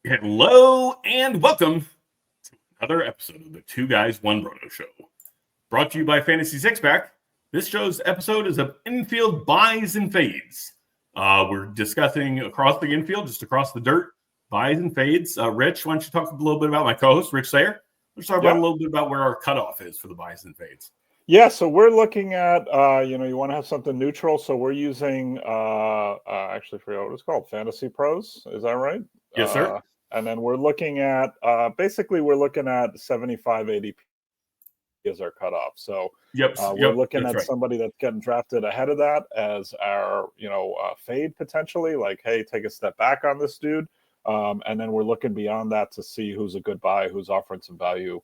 Hello and welcome to another episode of the Two Guys, One Roto Show. Brought to you by Fantasy Six Pack. This show's episode is of infield buys and fades. We're discussing across the infield, just across the dirt, buys and fades. Rich, why don't you talk a little bit about my co-host, Rich Sayre? Let's talk about a little bit about where our cutoff is for the buys and fades. Yeah, so we're looking at, you want to have something neutral. So we're using, actually, I forgot what it's called, Fantasy Pros. Is that right? Yes, sir. And then we're looking at, we're looking at 75 ADP as our cutoff. So we're looking at somebody that's getting drafted ahead of that as our, fade potentially. Like, hey, take a step back on this dude. And then we're looking beyond that to see who's a good buy, who's offering some value.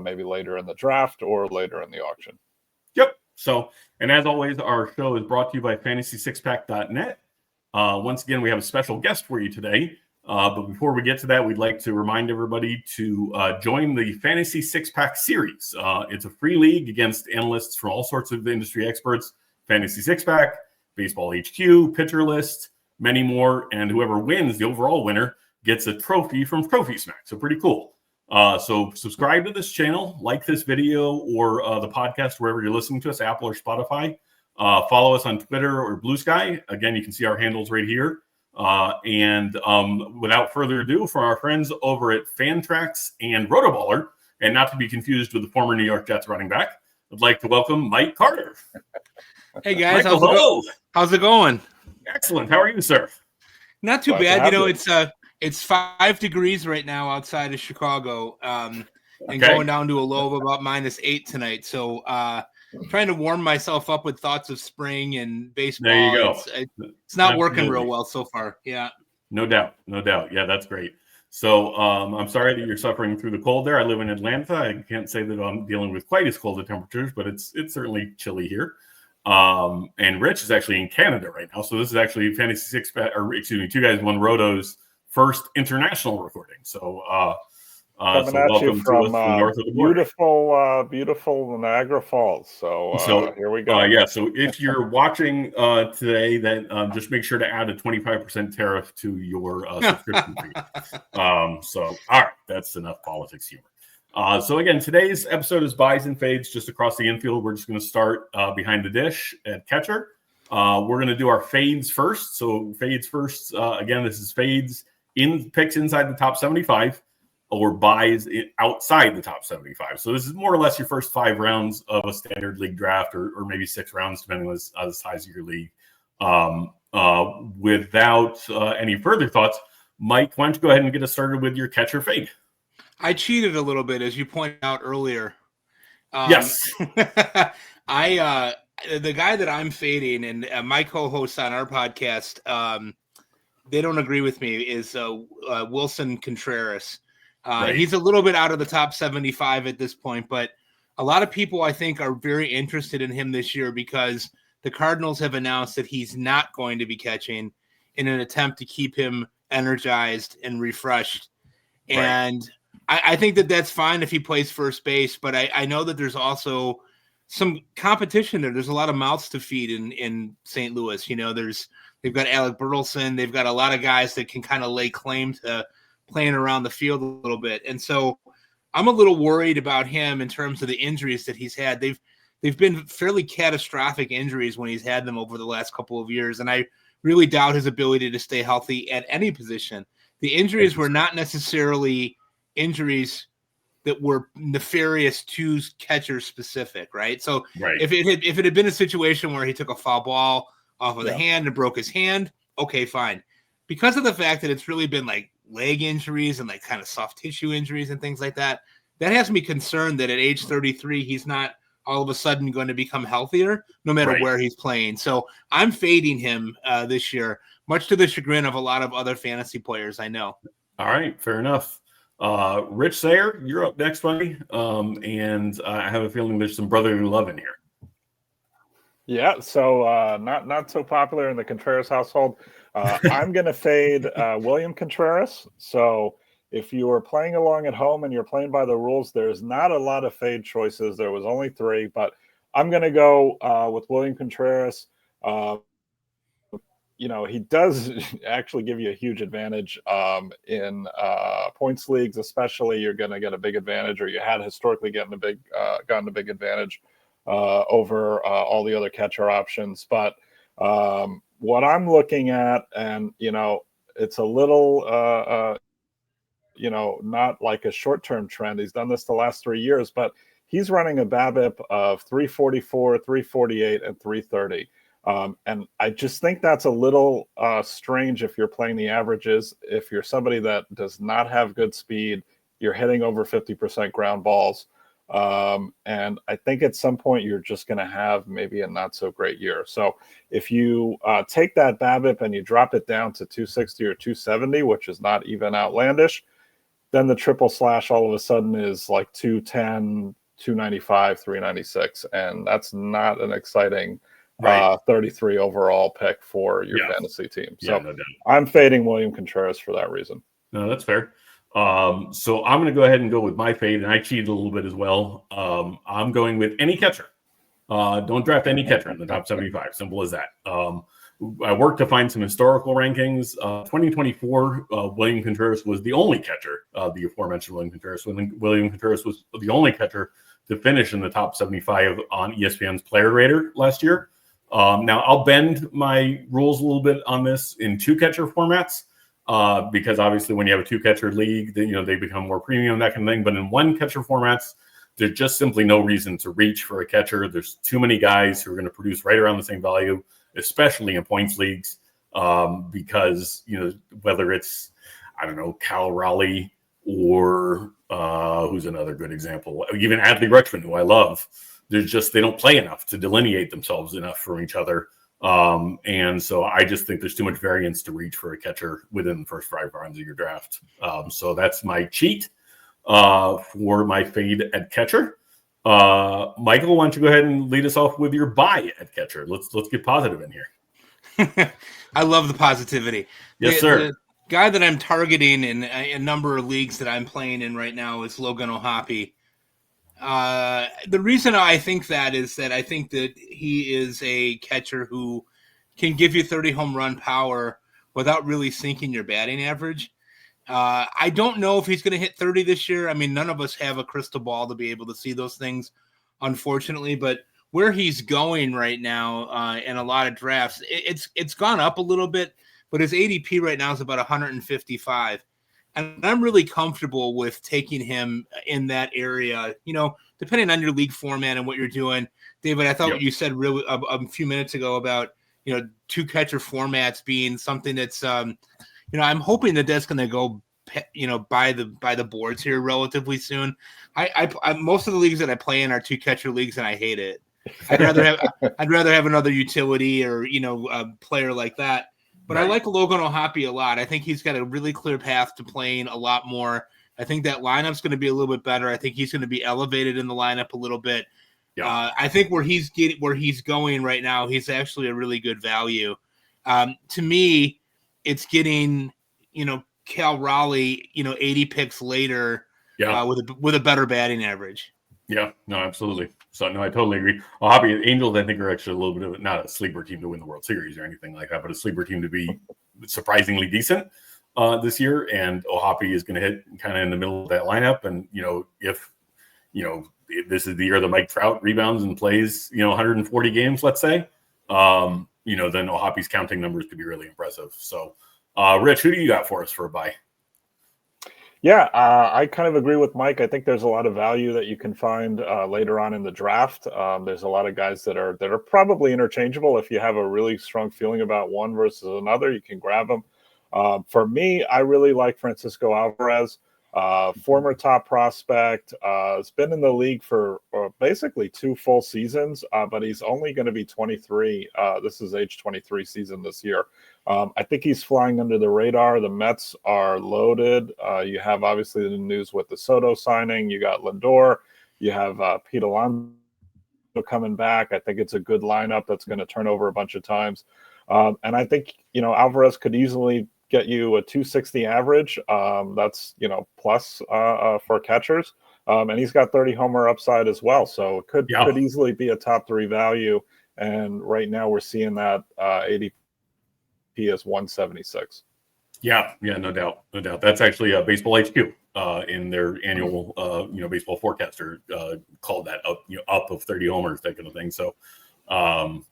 Maybe later in the draft or later in the auction. Yep. So, and as always, our show is brought to you by fantasysixpack.net. Once again, we have a special guest for you today. But before we get to that, we'd like to remind everybody to join the Fantasy Six Pack series. It's a free league against analysts from all sorts of industry experts, Fantasy Six Pack, Baseball HQ, Pitcher List, many more. And whoever wins, the overall winner, gets a trophy from Trophy Smack. So pretty cool. So subscribe to this channel, like this video or the podcast wherever you're listening to us, Apple or Spotify. Follow us on Twitter or Blue Sky. Again, you can see our handles right here. And without further ado, from our friends over at Fantrax and Rotoballer, and not to be confused with the former New York Jets running back, I'd like to welcome Mike Carter. Hey guys, Michael, how's it going? Excellent. How are you, sir? Not too bad. It's 5 degrees right now outside of Chicago, and going down to a low of about -8 tonight. So trying to warm myself up with thoughts of spring and baseball. There you go. It's not working real well so far. Yeah. No doubt. Yeah, that's great. So I'm sorry that you're suffering through the cold there. I live in Atlanta. I can't say that I'm dealing with quite as cold of temperatures, but it's certainly chilly here. And Rich is actually in Canada right now. So this is actually Fantasy Six Pack, or excuse me, Two Guys, One Roto's first international recording. So coming at you from north of the border. Beautiful Niagara Falls. So here we go. So if you're watching today, then just make sure to add a 25% tariff to your subscription fee. So all right, that's enough politics humor. So again, today's episode is buys and fades just across the infield. We're just going to start behind the dish at catcher. We're going to do our fades first. So fades first. Again, this is fades in picks inside the top 75 or buys outside the top 75. So this is more or less your first 5 rounds of a standard league draft or maybe 6 rounds, depending on the size of your league. Without any further thoughts, Mike, why don't you go ahead and get us started with your catcher fade? I cheated a little bit, as you pointed out earlier. Yes. The guy that I'm fading and my co-hosts on our podcast, they don't agree with me, is Wilson Contreras. Right. He's a little bit out of the top 75 at this point, but a lot of people, I think, are very interested in him this year because the Cardinals have announced that he's not going to be catching in an attempt to keep him energized and refreshed. Right. And I think that that's fine if he plays first base, but I know that there's also some competition there. There's a lot of mouths to feed in St. Louis. They've got Alec Burleson. They've got a lot of guys that can kind of lay claim to playing around the field a little bit. And so I'm a little worried about him in terms of the injuries that he's had. They've been fairly catastrophic injuries when he's had them over the last couple of years. And I really doubt his ability to stay healthy at any position. The injuries were not necessarily injuries that were nefarious to catcher specific, right? So if it had been a situation where he took a foul ball off of the hand and broke his hand, okay, fine. Because of the fact that it's really been like leg injuries and like kind of soft tissue injuries and things like that, that has me concerned that at age 33, he's not all of a sudden going to become healthier no matter where he's playing. So I'm fading him this year, much to the chagrin of a lot of other fantasy players I know. All right, fair enough. Rich Sayre, you're up next, buddy. And I have a feeling there's some brotherly love in here. Yeah, so not so popular in the Contreras household. I'm going to fade William Contreras. So if you are playing along at home and you're playing by the rules, there's not a lot of fade choices. There was only 3, but I'm going to go with William Contreras. he does actually give you a huge advantage in points leagues, especially. You're going to get a big advantage, or you had historically gotten a big advantage over all the other catcher options. But what I'm looking at, and it's a little not like a short-term trend. He's done this the last 3 years, but he's running a BABIP of 344, 348, and 330. And I just think that's a little strange if you're playing the averages. If you're somebody that does not have good speed, you're hitting over 50% ground balls. And I think at some point you're just going to have maybe a not so great year. So if you take that BABIP and you drop it down to 260 or 270, which is not even outlandish, then the triple slash all of a sudden is like 210, 295, 396. And that's not an exciting 33 overall pick for your fantasy team. So no doubt. I'm fading William Contreras for that reason. No, that's fair. So I'm going to go ahead and go with my fade, and I cheated a little bit as well. I'm going with any catcher. Don't draft any catcher in the top 75. Simple as that. I worked to find some historical rankings. 2024, William Contreras was the only catcher, the aforementioned William Contreras. William Contreras was the only catcher to finish in the top 75 on ESPN's Player Rater last year. Now, I'll bend my rules a little bit on this in two catcher formats. Because obviously when you have a two-catcher league, they become more premium, that kind of thing. But in one catcher formats, there's just simply no reason to reach for a catcher. There's too many guys who are going to produce right around the same value, especially in points leagues, because, whether it's, Cal Raleigh or who's another good example, even Adley Rutschman, who I love, they don't play enough to delineate themselves enough from each other. And so I just think there's too much variance to reach for a catcher within the first 5 rounds of your draft. So that's my cheat for my fade at catcher. Michael, why don't you go ahead and lead us off with your buy at catcher? Let's get positive in here. I love the positivity. Yes, sir. The guy that I'm targeting in a number of leagues that I'm playing in right now is Logan O'Hoppe. The reason I think that is that I think that he is a catcher who can give you 30 home run power without really sinking your batting average. I don't know if he's going to hit 30 this year. I mean, none of us have a crystal ball to be able to see those things, unfortunately, but where he's going right now in a lot of drafts, it's gone up a little bit, but his ADP right now is about 155. And I'm really comfortable with taking him in that area, depending on your league format and what you're doing. David, I thought what you said really a few minutes ago about, two catcher formats being something that's, I'm hoping that that's going to go, by the boards here relatively soon. I most of the leagues that I play in are two catcher leagues, and I hate it. I'd rather have another utility or, a player like that. But I like Logan O'Hoppe a lot. I think he's got a really clear path to playing a lot more. I think that lineup's going to be a little bit better. I think he's going to be elevated in the lineup a little bit. Yeah. I think where he's going right now, he's actually a really good value. To me, it's getting, Cal Raleigh, 80 picks later, with a better batting average. Yeah, no, absolutely. So, no, I totally agree. O'Hoppe, Angels, I think, are actually a little bit of not a sleeper team to win the World Series or anything like that, but a sleeper team to be surprisingly decent this year. And O'Hoppe is going to hit kind of in the middle of that lineup. And, if this is the year that Mike Trout rebounds and plays, 140 games, let's say, then O'Hoppe's counting numbers could be really impressive. So, Rich, who do you got for us for a buy? Yeah, I kind of agree with Mike. I think there's a lot of value that you can find later on in the draft. There's a lot of guys that are probably interchangeable. If you have a really strong feeling about one versus another, you can grab them. For me, I really like Francisco Alvarez, former top prospect. Has been in the league for basically 2 full seasons, but he's only going to be 23. This is age 23 season this year. I think he's flying under the radar. The Mets are loaded. You have obviously the news with the Soto signing. You got Lindor. You have Pete Alonso coming back. I think it's a good lineup that's going to turn over a bunch of times. And I think, Alvarez could easily get you a 260 average. That's, plus for catchers. And he's got 30 homer upside as well. So it could easily be a top 3 value. And right now we're seeing that 80 is 176. Yeah, no doubt. That's actually Baseball HQ in their annual baseball forecaster called that up of 30 homers, that kind of thing. So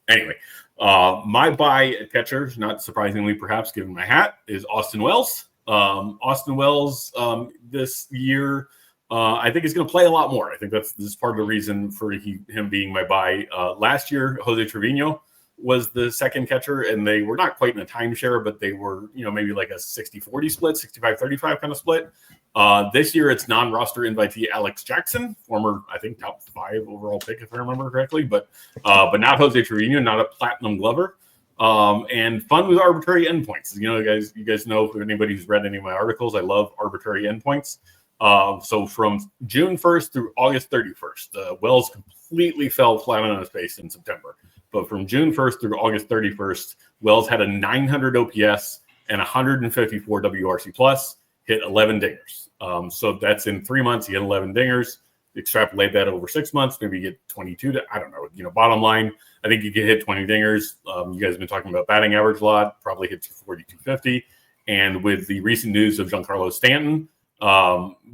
anyway, my buy at catcher, not surprisingly perhaps given my hat, is Austin Wells. Austin Wells this year, I think he's going to play a lot more. I think this is part of the reason for him being my buy. Last year, Jose Trevino was the second catcher, and they were not quite in a timeshare, but they were, maybe like a 60-40 split, 65-35 kind of split. This year, it's non-roster invitee Alex Jackson, former, I think, top 5 overall pick, if I remember correctly, but not Jose Trevino, not a platinum glover. And fun with arbitrary endpoints. You guys know, for anybody who's read any of my articles, I love arbitrary endpoints. So from June 1st through August 31st, Wells completely fell flat on his face in September. But from June 1st through August 31st, Wells had a 900 OPS and 154 WRC plus, hit 11 dingers. So that's in 3 months. He had 11 dingers. Extrapolate that over 6 months, maybe you get 22. I don't know. Bottom line, I think you can hit 20 dingers. You guys have been talking about batting average a lot. Probably hits 4250. And with the recent news of Giancarlo Stanton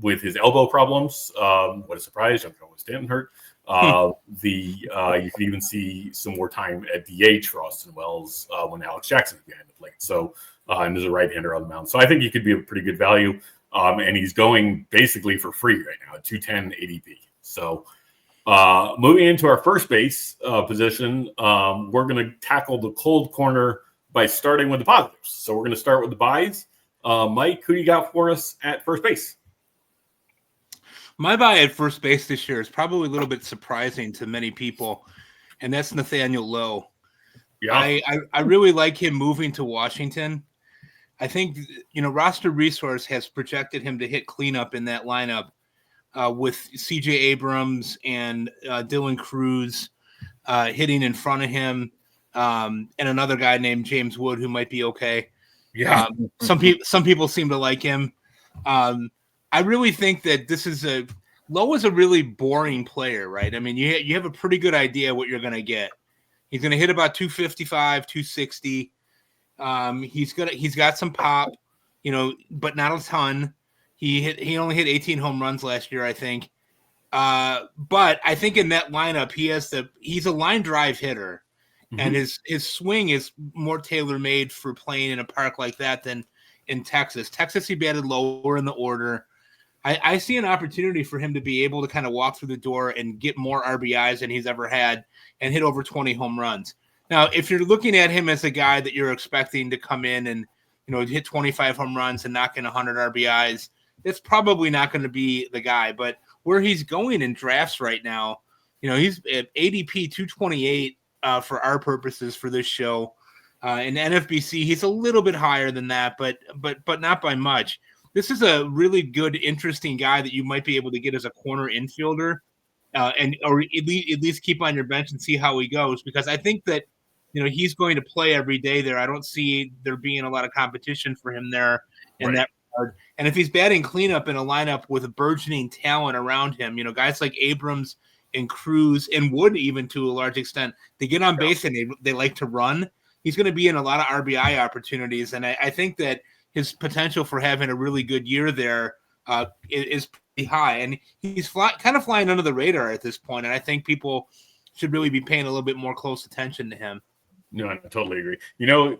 with his elbow problems, what a surprise! Giancarlo Stanton hurt. You can even see some more time at DH for Austin Wells when Alex Jackson is behind the plate. So, and there's a right-hander on the mound. So I think he could be a pretty good value. And he's going basically for free right now at 210 ADP. So moving into our first base position, we're going to tackle the cold corner by starting with the positives. So we're going to start with the buys. Mike, who do you got for us at first base? My buy at first base this year is probably a little bit surprising to many people, and that's Nathaniel Lowe. Yeah, I really like him moving to Washington. I think, Roster Resource has projected him to hit cleanup in that lineup with CJ Abrams and Dylan Cruz hitting in front of him, and another guy named James Wood who might be okay. Yeah, some people seem to like him. I really think that Lowe is a really boring player, right? I mean, you have a pretty good idea what you're going to get. He's going to hit about 255, 260. He's got some pop, but not a ton. He only hit 18 home runs last year, I think. But I think in that lineup, he's a line drive hitter, and his swing is more tailor made for playing in a park like that than in Texas. Texas, he batted lower in the order. I see an opportunity for him to be able to kind of walk through the door and get more RBIs than he's ever had and hit over 20 home runs. Now, if you're looking at him as a guy that you're expecting to come in and, hit 25 home runs and knock in 100 RBIs, it's probably not going to be the guy. But where he's going in drafts right now, he's at ADP 228 for our purposes for this show. In NFBC, he's a little bit higher than that, but not by much. This is a really good, interesting guy that you might be able to get as a corner infielder, or at least keep on your bench and see how he goes. Because I think that he's going to play every day there. I don't see there being a lot of competition for him there in that regard. And if he's batting cleanup in a lineup with a burgeoning talent around him, guys like Abrams and Cruz and Wood, even to a large extent, they get on base and they like to run. He's going to be in a lot of RBI opportunities, and I think that his potential for having a really good year there is pretty high. And he's kind of flying under the radar at this point, and I think people should really be paying a little bit more close attention to him. No, I totally agree.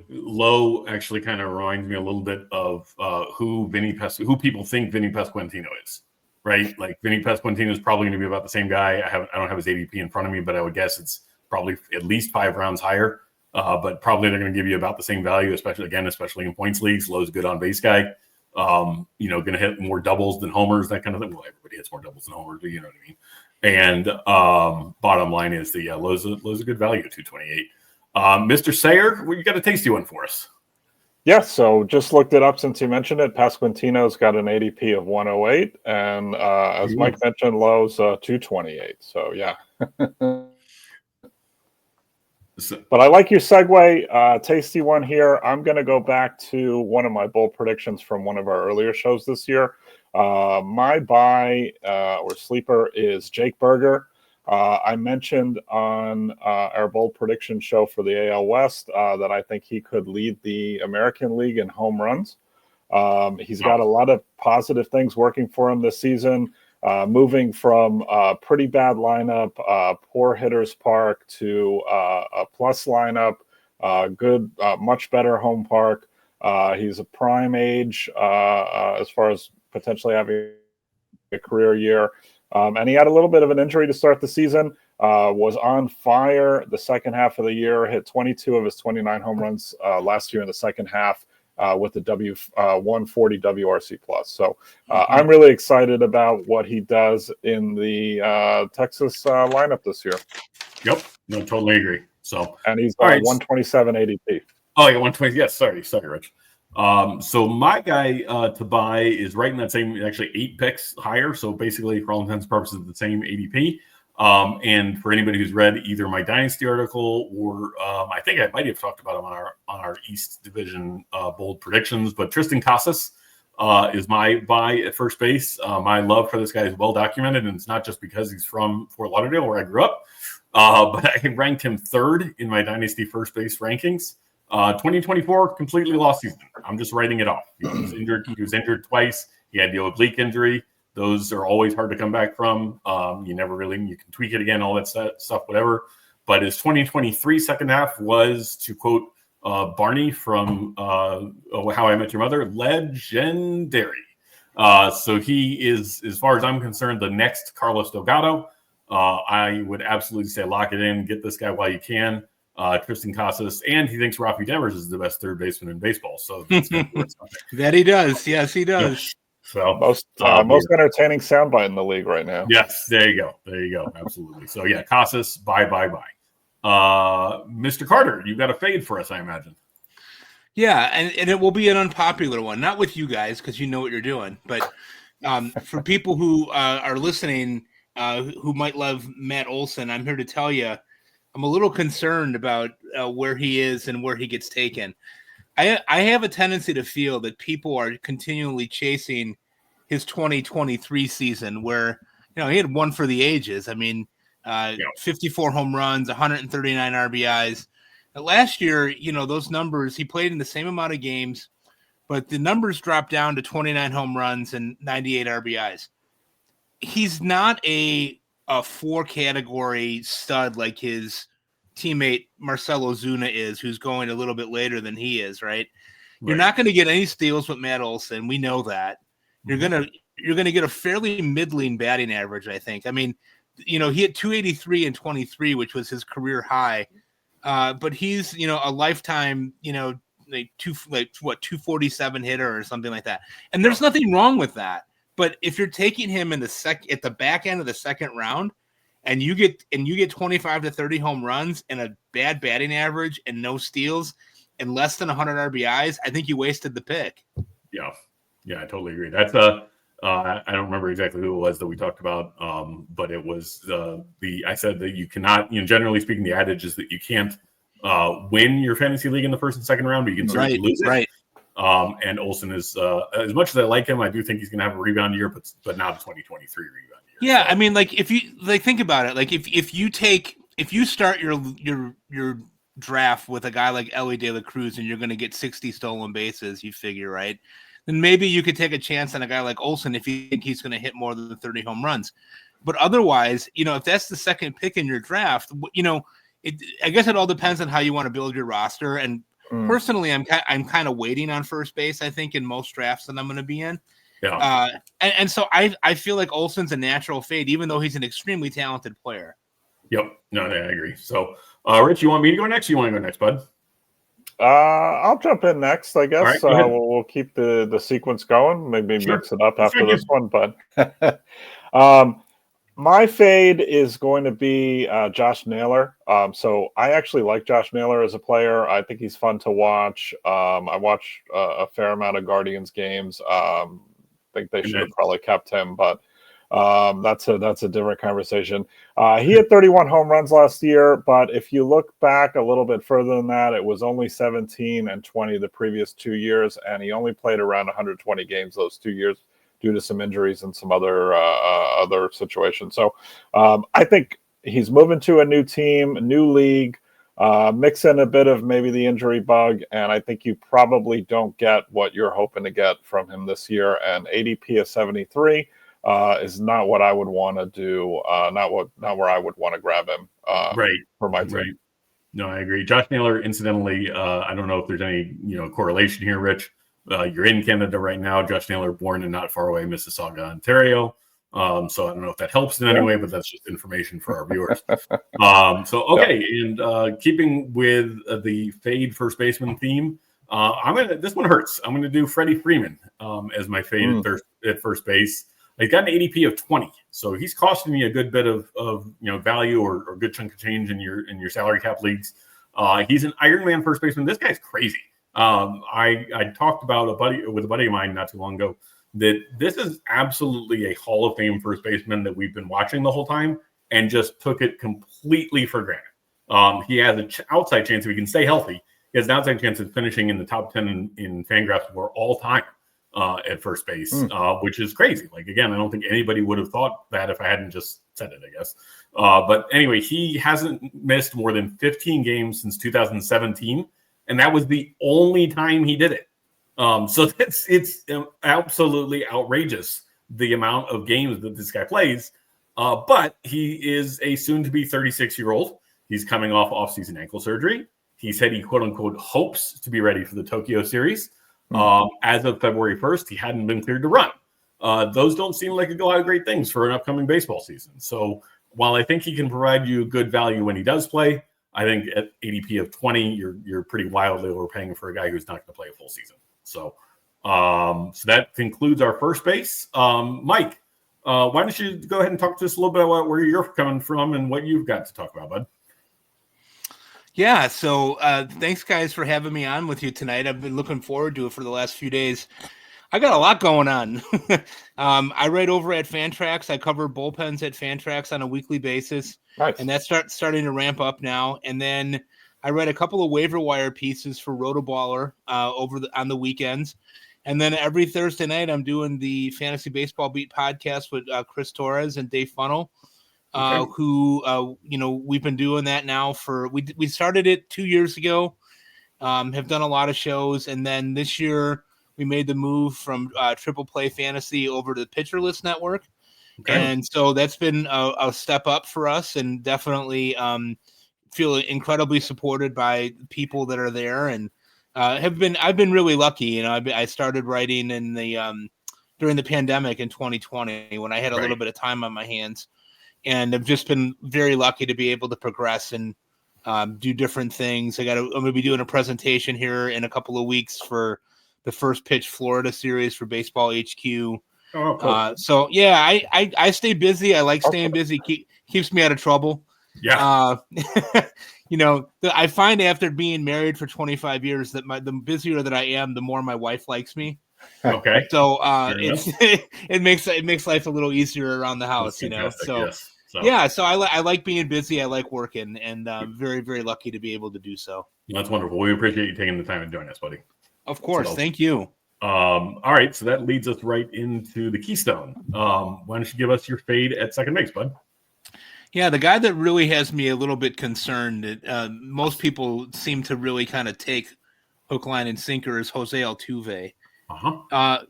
Lowe actually kind of reminds me a little bit of who people think Vinny Pasquantino is, right? Like Vinny Pasquantino is probably going to be about the same guy. I don't have his ADP in front of me, but I would guess it's probably at least 5 rounds higher. But probably they're going to give you about the same value, especially in points leagues. Lowe's a good on base guy. Going to hit more doubles than homers, that kind of thing. Well, everybody hits more doubles than homers, you know what I mean? And bottom line is Lowe's a good value at 228. Mr. Sayre, you got a tasty one for us. Yeah, so just looked it up since you mentioned it. Pasquantino's got an ADP of 108, and as Mike mentioned, Lowe's 228. So yeah. But I like your segue, tasty one here. I'm going to go back to one of my bold predictions from one of our earlier shows this year. My buy or sleeper is Jake Berger. I mentioned on our bold prediction show for the AL West that I think he could lead the American League in home runs. He's got a lot of positive things working for him this season, moving from a pretty bad lineup, poor hitters park, to a plus lineup, good, much better home park. He's a prime age as far as potentially having a career year. And he had a little bit of an injury to start the season, was on fire the second half of the year, hit 22 of his 29 home runs last year in the second half with the 140 WRC plus. So I'm really excited about what he does in the Texas lineup this year. Yep, no, totally agree. So, and he's 127 ADP. Oh yeah, 120. Yes, sorry, Rich. So my guy to buy is right in that same, actually 8 picks higher. So basically, for all intents and purposes, the same ADP. And for anybody who's read either my Dynasty article or I think I might have talked about him on our East Division bold predictions, but Tristan Casas is my buy at first base. My love for this guy is well documented, and it's not just because he's from Fort Lauderdale, where I grew up, but I ranked him 3rd in my Dynasty first base rankings. 2024 completely lost season. I'm just writing it off. He was injured. He was injured twice. He had the oblique injury. Those are always hard to come back from. You can tweak it again, all that stuff, whatever. But his 2023 second half was, to quote Barney from How I Met Your Mother, legendary. So he is, as far as I'm concerned, the next Carlos Delgado. I would absolutely say lock it in, get this guy while you can. Tristan Casas, and he thinks Rafi Devers is the best third baseman in baseball. So that he does. Yes, he does. So most entertaining soundbite in the league right now. Yes, there you go. Absolutely. So yeah, Casas, bye. Mr. Carter, you got a fade for us, I imagine. Yeah, and it will be an unpopular one, not with you guys because you know what you're doing, but for people who are listening who might love Matt Olson, I'm here to tell you I'm a little concerned about where he is and where he gets taken. I have a tendency to feel that people are continually chasing his 2023 season where, he had one for the ages. I mean, 54 home runs, 139 RBIs. Last year, those numbers, he played in the same amount of games, but the numbers dropped down to 29 home runs and 98 RBIs. He's not a 4-category stud like his teammate Marcelo Zuna is, who's going a little bit later than he is, right? You're not going to get any steals with Matt Olson. We know that. You're gonna get a fairly middling batting average, I think. I mean, he had 283 in 23, which was his career high. But he's, a lifetime, 247 hitter or something like that. And there's nothing wrong with that. But if you're taking him in at the back end of the second round, and you get 25 to 30 home runs and a bad batting average and no steals and less than 100 RBIs, I think you wasted the pick. Yeah, I totally agree. That's I don't remember exactly who it was that we talked about, but it was I said that you cannot, generally speaking, the adage is that you can't win your fantasy league in the first and second round, but you can certainly lose it. Right. And Olson is, as much as I like him, I do think he's going to have a rebound year, but not a 2023 rebound year. Yeah, so. I mean, if you think about it, if you start your draft with a guy like Ellie De La Cruz and you're going to get 60 stolen bases, you figure, right? Then maybe you could take a chance on a guy like Olson if you think he's going to hit more than 30 home runs. But otherwise, if that's the second pick in your draft, I guess it all depends on how you want to build your roster. And personally, I'm kind of waiting on first base, I think, in most drafts that I'm going to be in. Yeah. And so I feel like Olson's a natural fade, even though he's an extremely talented player. Yep. No, I agree. So, Rich, you want me to go next? Or you want to go next, bud? I'll jump in next, I guess. Right, we'll keep the sequence going. Maybe mix it up after this one. But my fade is going to be Josh Naylor. So I actually like Josh Naylor as a player. I think he's fun to watch. I watch a fair amount of Guardians games. I think they should have probably kept him, but that's a different conversation. He had 31 home runs last year, but if you look back a little bit further than that, it was only 17 and 20 the previous 2 years, and he only played around 120 games those 2 years due to some injuries and some other situations. So I think he's moving to a new team, a new league, mix in a bit of maybe the injury bug, and I think you probably don't get what you're hoping to get from him this year. And ADP of 73 is not what I would want to do, not where I would want to grab him for my team. Right. No, I agree. Josh Naylor, incidentally, I don't know if there's any correlation here, Rich. You're in Canada right now. Josh Naylor, born in not far away Mississauga, Ontario. So I don't know if that helps in any way, but that's just information for our viewers. And keeping with the fade first baseman theme, this one hurts. I'm gonna do Freddie Freeman as my fade at first base. He's got an ADP of 20, so he's costing me a good bit of value or a good chunk of change in your salary cap leagues. He's an Ironman first baseman. This guy's crazy. I talked about with a buddy of mine not too long ago that this is absolutely a Hall of Fame first baseman that we've been watching the whole time and just took it completely for granted. He has an outside chance, if he can stay healthy, he has an outside chance of finishing in the top 10 in Fangraphs for all time at first base, which is crazy. Like, again, I don't think anybody would have thought that if I hadn't just said it, I guess. But anyway, he hasn't missed more than 15 games since 2017, and that was the only time he did it. So it's absolutely outrageous, the amount of games that this guy plays. But he is a soon-to-be 36-year-old. He's coming off-season ankle surgery. He said he, quote-unquote, hopes to be ready for the Tokyo series. As of February 1st, he hadn't been cleared to run. Those don't seem like a lot of great things for an upcoming baseball season. So while I think he can provide you good value when he does play, I think at ADP of 20, you're pretty wildly overpaying for a guy who's not going to play a full season. So that concludes our first base. Mike, why don't you go ahead and talk to us a little bit about where you're coming from and what you've got to talk about, bud? Yeah, so thanks, guys, for having me on with you tonight. I've been looking forward to it for the last few days. I got a lot going on. I write over at Fantrax. I cover bullpens at Fantrax on a weekly basis. Nice. And that's starting to ramp up now. And then I write a couple of waiver wire pieces for Rotoballer on the weekends. And then every Thursday night, I'm doing the Fantasy Baseball Beat podcast with Chris Torres and Dave Funnell, who we've been doing that now for we started it 2 years ago. Have done a lot of shows, and then this year we made the move from Triple Play Fantasy over to the Pitcher List Network, and so that's been a step up for us, and definitely feel incredibly supported by people that are there, and I've been really lucky. I started writing in the during the pandemic in 2020 when I had a little bit of time on my hands, and I've just been very lucky to be able to progress and do different things. I'm going to be doing a presentation here in a couple of weeks for the First Pitch Florida series for Baseball HQ. Oh, cool. So yeah, I stay busy. I like staying busy. Keeps me out of trouble. Yeah. I find after being married for 25 years that the busier that I am, the more my wife likes me. Okay. So it makes life a little easier around the house, So yeah, so I like being busy. I like working, and I'm very, very lucky to be able to do so. That's wonderful. We appreciate you taking the time to join us, buddy. Of course. Thank you. All right. So that leads us right into the Keystone. Why don't you give us your fade at second base, bud? Yeah, the guy that really has me a little bit concerned that most people seem to really kind of take hook, line, and sinker is Jose Altuve.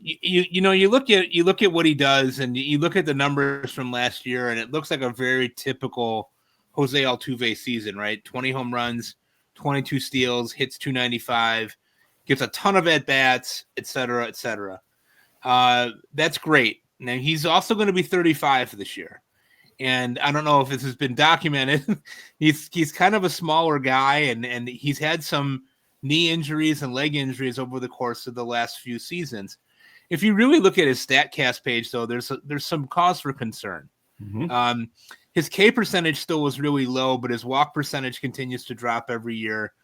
You look at what he does, and you look at the numbers from last year, and it looks like a very typical Jose Altuve season, right? 20 home runs, 22 steals, hits 295, gets a ton of at bats, et cetera, et cetera. That's great. Now he's also going to be 35 this year. And I don't know if this has been documented. he's kind of a smaller guy, and he's had some knee injuries and leg injuries over the course of the last few seasons. If you really look at his StatCast page, though, there's some cause for concern. Mm-hmm. His K percentage still was really low, but his walk percentage continues to drop every year.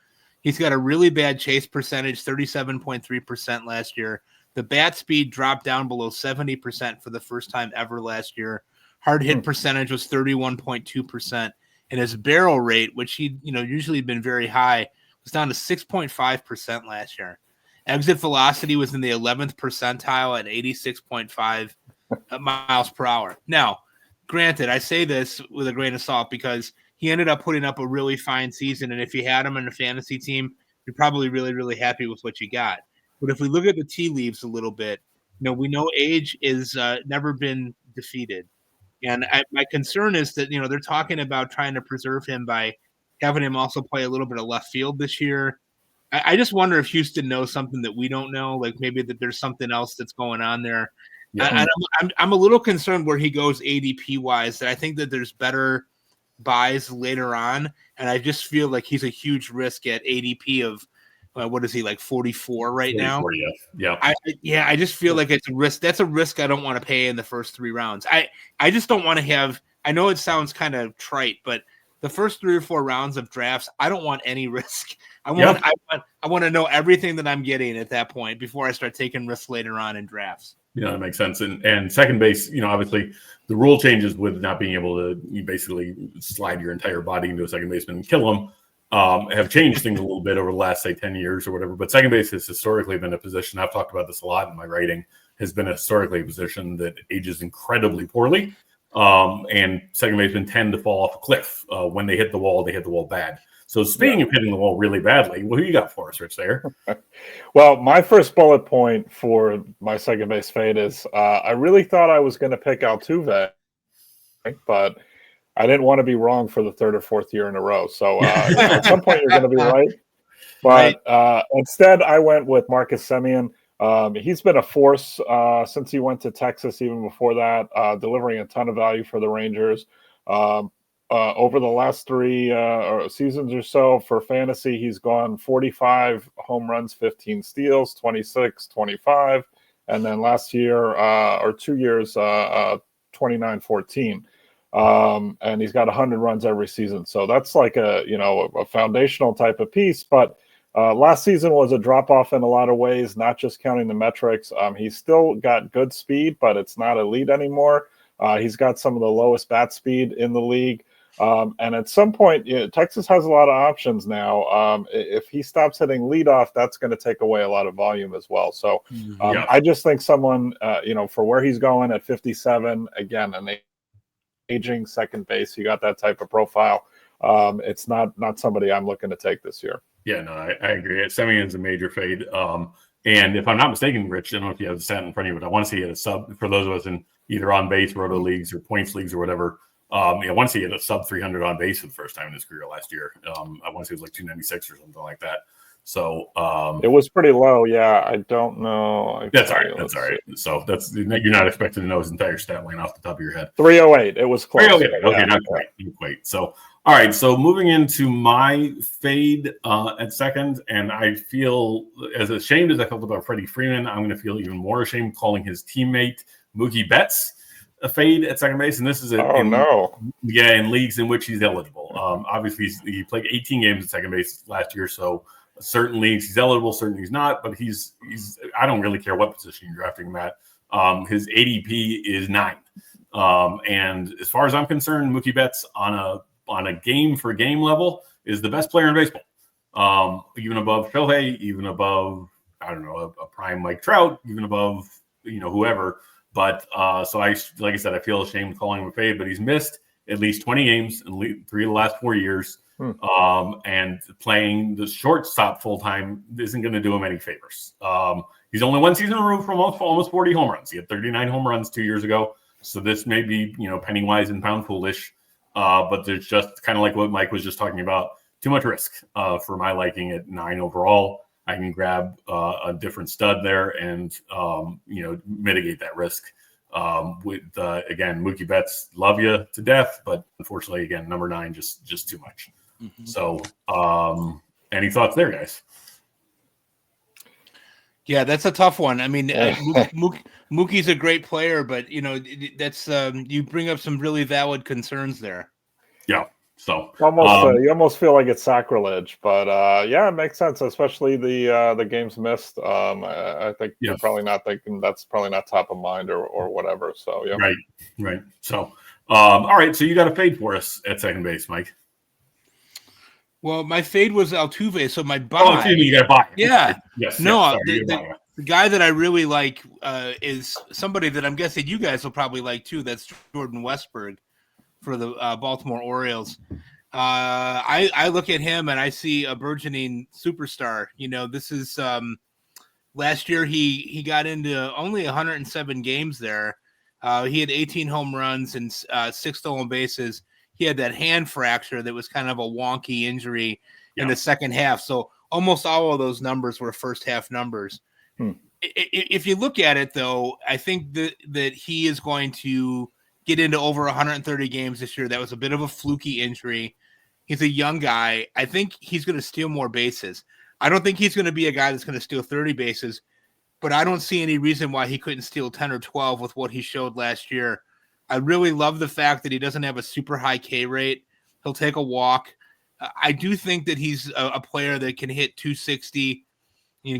He's got a really bad chase percentage, 37.3% last year. The bat speed dropped down below 70% for the first time ever last year. Hard hit percentage was 31.2%, and his barrel rate, which he usually been very high, was down to 6.5% last year. Exit velocity was in the 11th percentile at 86.5 miles per hour. Now, granted, I say this with a grain of salt because he ended up putting up a really fine season. And if you had him in a fantasy team, you're probably really, really happy with what you got. But if we look at the tea leaves a little bit, we know age is never been defeated. And my concern is that, they're talking about trying to preserve him by having him also play a little bit of left field this year. I just wonder if Houston knows something that we don't know, like maybe that there's something else that's going on there. Yeah. I'm a little concerned where he goes ADP wise, that I think that there's better buys later on. And I just feel like he's a huge risk at ADP of, what is he, like 44 right 44, now? Yeah. I just feel like it's a risk. That's a risk I don't want to pay in the first 3 rounds. I just don't want to have, I know it sounds kind of trite, but the first 3 or 4 rounds of drafts, I don't want any risk. I want to know everything that I'm getting at that point before I start taking risks later on in drafts. Yeah, that makes sense. And second base, obviously the rule changes with not being able to basically slide your entire body into a second baseman and kill him have changed things a little bit over the last, say, 10 years or whatever. But second base has historically been a position, I've talked about this a lot in my writing, has been historically a position that ages incredibly poorly. And second basemen tend to fall off a cliff. When they hit the wall, they hit the wall bad. So speaking of hitting the wall really badly, who you got for us, Rich Sayre? Well, my first bullet point for my second base fade is I really thought I was going to pick Altuve, but I didn't want to be wrong for the 3rd or 4th year in a row. So at some point you're going to be right. But instead I went with Marcus Semien. He's been a force since he went to Texas, even before that, delivering a ton of value for the Rangers. Over the last 3 seasons or so for fantasy, he's gone 45 home runs, 15 steals, 26, 25. And then last year or 2 years, 29, 14. And he's got 100 runs every season. So that's like a foundational type of piece. But last season was a drop-off in a lot of ways, not just counting the metrics. He's still got good speed, but it's not elite anymore. He's got some of the lowest bat speed in the league. And at some point, Texas has a lot of options now. If he stops hitting leadoff, that's going to take away a lot of volume as well. So I just think someone, for where he's going at 57, again, an aging second base, you got that type of profile. It's not somebody I'm looking to take this year. Yeah, no, I agree. Semien's a major fade. And if I'm not mistaken, Rich, I don't know if you have the stat in front of you, but I want to see it a sub for those of us in either on base, roto leagues, or points leagues or whatever. I want to see it a sub 300 on base for the first time in his career last year. I want to say it was like 296 or something like that. So it was pretty low. Yeah, I don't know. That's all right. That's all right. So you're not expected to know his entire stat line off the top of your head. 308. It was close. 308. Okay, not quite. So all right. So moving into my fade at second, and I feel as ashamed as I felt about Freddie Freeman, I'm going to feel even more ashamed calling his teammate Mookie Betts a fade at second base, and this is in leagues in which he's eligible. Obviously, he played 18 games at second base last year, so certain leagues he's eligible, certain he's not. But he's I don't really care what position you're drafting him at. His ADP is 9, and as far as I'm concerned, Mookie Betts on a game for game level is the best player in baseball. Even above Shohei, even above a prime Mike Trout, even above whoever. But so like I said, I feel ashamed calling him a fade, but he's missed at least 20 games in 3 of the last 4 years. And playing the shortstop full time isn't going to do him any favors. He's only 1 season removed from almost 40 home runs. He had 39 home runs 2 years ago. So this may be, penny wise and pound foolish. But there's just kind of like what Mike was just talking about, too much risk for my liking at 9 overall. I can grab a different stud there and, mitigate that risk. With again, Mookie Betts, love you to death, but unfortunately, again, number 9, just too much. Mm-hmm. So, any thoughts there, guys? Yeah, that's a tough one. I mean, Mookie's a great player, but that's you bring up some really valid concerns there. Yeah. So you almost feel like it's sacrilege, but it makes sense, especially the games missed. I think you're probably not thinking that's probably not top of mind or whatever. So yeah, right. So all right, so you got a fade for us at second base, Mike. Well, my fade was Altuve, so my buy. Oh, excuse me, you got to buy. Yeah. Yes. No, The guy that I really like is somebody that I'm guessing you guys will probably like too. That's Jordan Westburg for the Baltimore Orioles. I look at him and I see a burgeoning superstar. This is last year he got into only 107 games there. He had 18 home runs and 6 stolen bases. He had that hand fracture that was kind of a wonky injury in the second half. So almost all of those numbers were first half numbers. If you look at it, though, I think that he is going to get into over 130 games this year. That was a bit of a fluky injury. He's a young guy. I think he's going to steal more bases. I don't think he's going to be a guy that's going to steal 30 bases, but I don't see any reason why he couldn't steal 10 or 12 with what he showed last year. I really love the fact that he doesn't have a super high K rate. He'll take a walk. I do think that he's a player that can hit 260,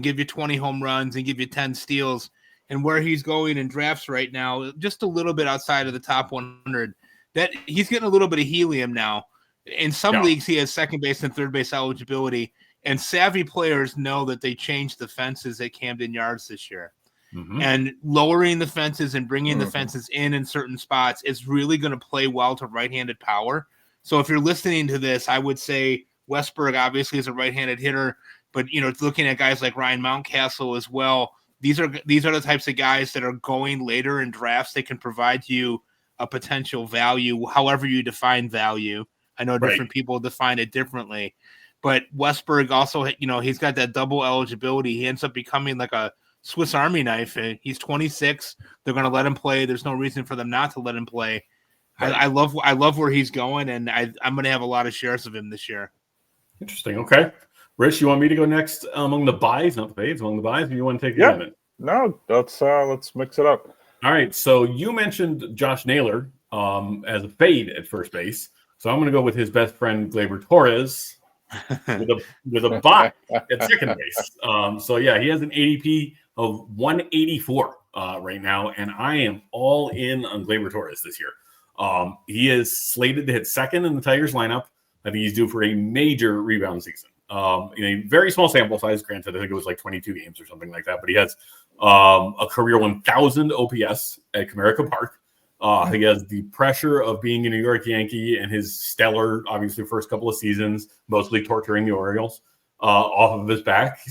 give you 20 home runs and give you 10 steals. And where he's going in drafts right now, just a little bit outside of the top 100, that he's getting a little bit of helium now. In some leagues, he has second base and third base eligibility, and savvy players know that they changed the fences at Camden Yards this year. And lowering the fences and bringing the fences in certain spots is really going to play well to right-handed power. So if you're listening to this, I would say Westburg obviously is a right-handed hitter, but looking at guys like Ryan Mountcastle as well, these are the types of guys that are going later in drafts. They can provide you a potential value, however you define value. I know different people define it differently, but Westburg also, he's got that double eligibility. He ends up becoming like a Swiss Army knife. He's 26. They're going to let him play. There's no reason for them not to let him play. I love where he's going, and I'm going to have a lot of shares of him this year. Interesting. Okay. Rich, you want me to go next among the buys, not the fades, among the buys, or you want to take the limit? No, let's mix it up. All right. So you mentioned Josh Naylor as a fade at first base. So I'm going to go with his best friend, Gleyber Torres, with a buy at second base. He has an ADP of 184 right now, and I am all in on Gleyber Torres this year. He is slated to hit second in the Tigers lineup. I think he's due for a major rebound season. In a very small sample size, granted, I think it was like 22 games or something like that, but he has a career 1,000 OPS at Comerica Park. He has the pressure of being a New York Yankee and his stellar, obviously, first couple of seasons, mostly torturing the Orioles, off of his back. He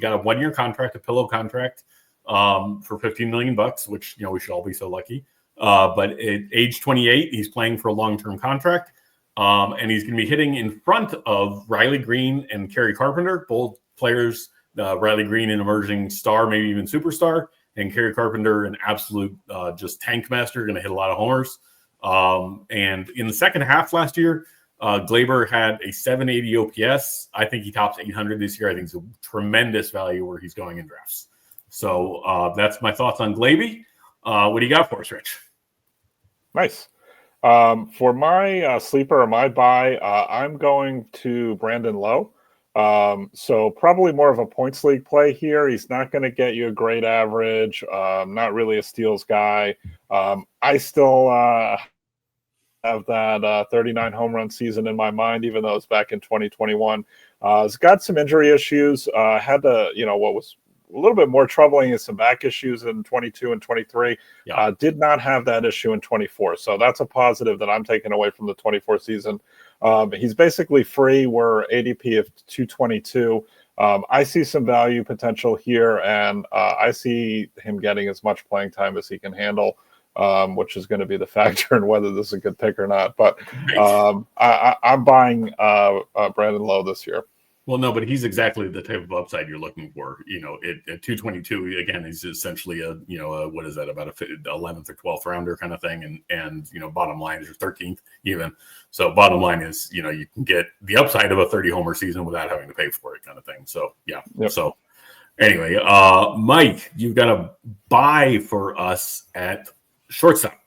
got a 1-year contract, a pillow contract, for $15 million, which, we should all be so lucky. But at age 28, he's playing for a long-term contract. And he's going to be hitting in front of Riley Green and Kerry Carpenter, both players, Riley Green, an emerging star, maybe even superstar, and Kerry Carpenter, an absolute just tank master, going to hit a lot of homers. And in the second half last year, Gleyber had a 780 OPS. I think he tops 800 this year. I think it's a tremendous value where he's going in drafts. So that's my thoughts on Gleyber. What do you got for us, Rich? Nice. For my sleeper or my buy, I'm going to Brandon Lowe. So probably more of a points league play here. He's not going to get you a great average. Not really a steals guy. I still have that 39 home run season in my mind, even though it's back in 2021. He's got some injury issues. Had to, what was a little bit more troubling is some back issues in 22 and 23. Did not have that issue in 24. So that's a positive that I'm taking away from the 24 season. He's basically free. We're ADP of 222. I see some value potential here, and I see him getting as much playing time as he can handle, which is going to be the factor in whether this is a good pick or not. But I'm buying Brandon Lowe this year. Well, no, but he's exactly the type of upside you're looking for. At 222, again, he's essentially what is that, about a 11th or 12th rounder kind of thing, and bottom line is your 13th even. So bottom line is you can get the upside of a 30 homer season without having to pay for it, kind of thing. So yeah. Yep. So anyway, Mike, you've got a buy for us at shortstop.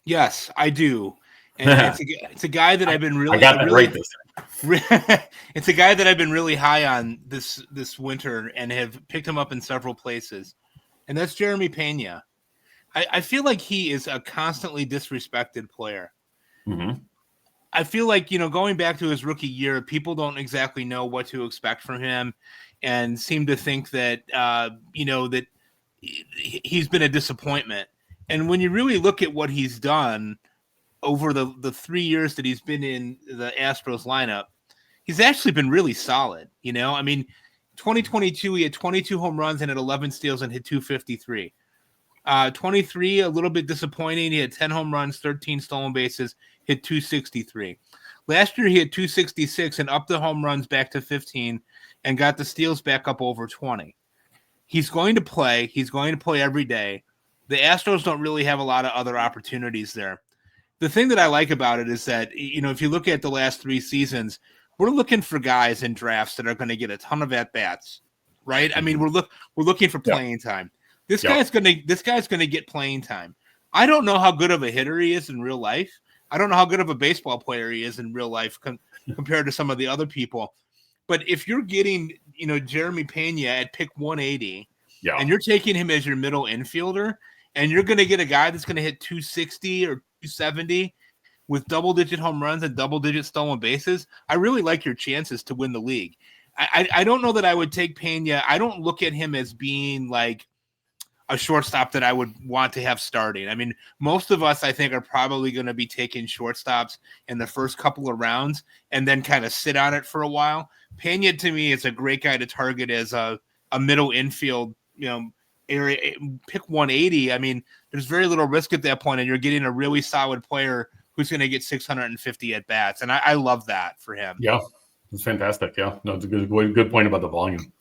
Yes, I do. And it's a guy that I've been really. I got that right this time. It's a guy that I've been really high on this winter and have picked him up in several places, and that's Jeremy Pena. I feel like he is a constantly disrespected player. Mm-hmm. I feel like going back to his rookie year, people don't exactly know what to expect from him. and seem to think that, that he's been a disappointment. And when you really look at what he's done over the 3 years that he's been in the Astros lineup, he's actually been really solid. 2022, he had 22 home runs and had 11 steals and hit 253. 23, a little bit disappointing. He had 10 home runs, 13 stolen bases, hit 263. Last year, he had 266 and upped the home runs back to 15 and got the steals back up over 20. He's going to play. He's going to play every day. The Astros don't really have a lot of other opportunities there. The thing that I like about it is that, if you look at the last 3 seasons, we're looking for guys in drafts that are going to get a ton of at-bats, right? I mean, we're looking for playing time. This guy's going to get playing time. I don't know how good of a hitter he is in real life. I don't know how good of a baseball player he is in real life compared to some of the other people. But if you're getting, Jeremy Pena at pick 180, and you're taking him as your middle infielder, and you're going to get a guy that's going to hit 260 or 270 with double-digit home runs and double-digit stolen bases, I really like your chances to win the league. I don't know that I would take Pena. I don't look at him as being like a shortstop that I would want to have starting. I mean, most of us, I think, are probably going to be taking shortstops in the first couple of rounds and then kind of sit on it for a while. Pena, to me, is a great guy to target as a middle infield, area. Pick 180. I mean, there's very little risk at that point, and you're getting a really solid player who's going to get 650 at bats, and I love that for him. Yeah, it's fantastic. Yeah, no, it's a good point about the volume.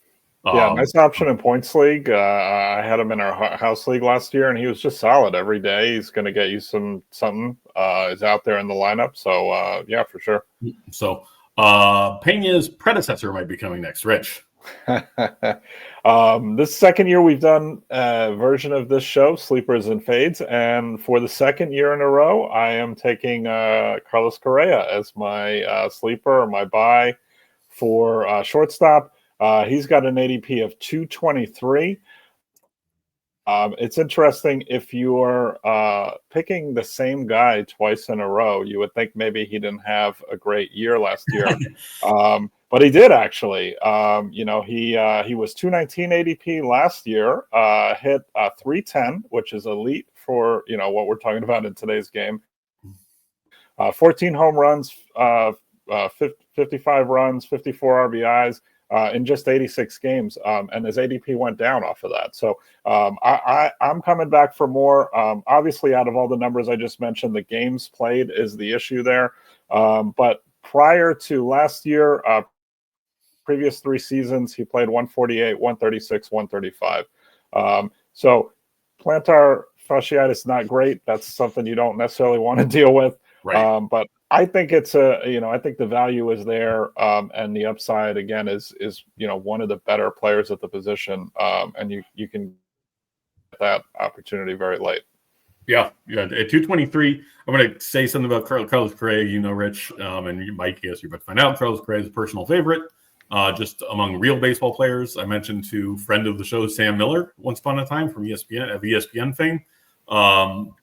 Yeah, nice option in points league. I had him in our house league last year, and he was just solid every day. He's going to get you something. Is out there in the lineup, so yeah, for sure. So Pena's predecessor might be coming next, Rich. This second year we've done a version of this show, Sleepers and Fades, and for the second year in a row, I am taking Carlos Correa as my sleeper or my buy for shortstop. He's got an ADP of 223. It's interesting if you're picking the same guy twice in a row, you would think maybe he didn't have a great year last year. But he did actually. He was 219 ADP last year, hit 310, which is elite for what we're talking about in today's game. 14 home runs, 55 runs, 54 RBIs. In just 86 games, and his ADP went down off of that. So I'm coming back for more. Obviously, out of all the numbers I just mentioned, the games played is the issue there. But prior to last year, previous 3 seasons, he played 148, 136, 135. So plantar fasciitis, not great. That's something you don't necessarily want to deal with. Right. But I think it's I think the value is there, and the upside again is one of the better players at the position, and you can get that opportunity very late. Yeah. At 223, I'm going to say something about Carlos Correa. Rich, and you might guess you're about to find out. Carlos Correa is a personal favorite, just among real baseball players. I mentioned to friend of the show Sam Miller once upon a time from ESPN of ESPN fame.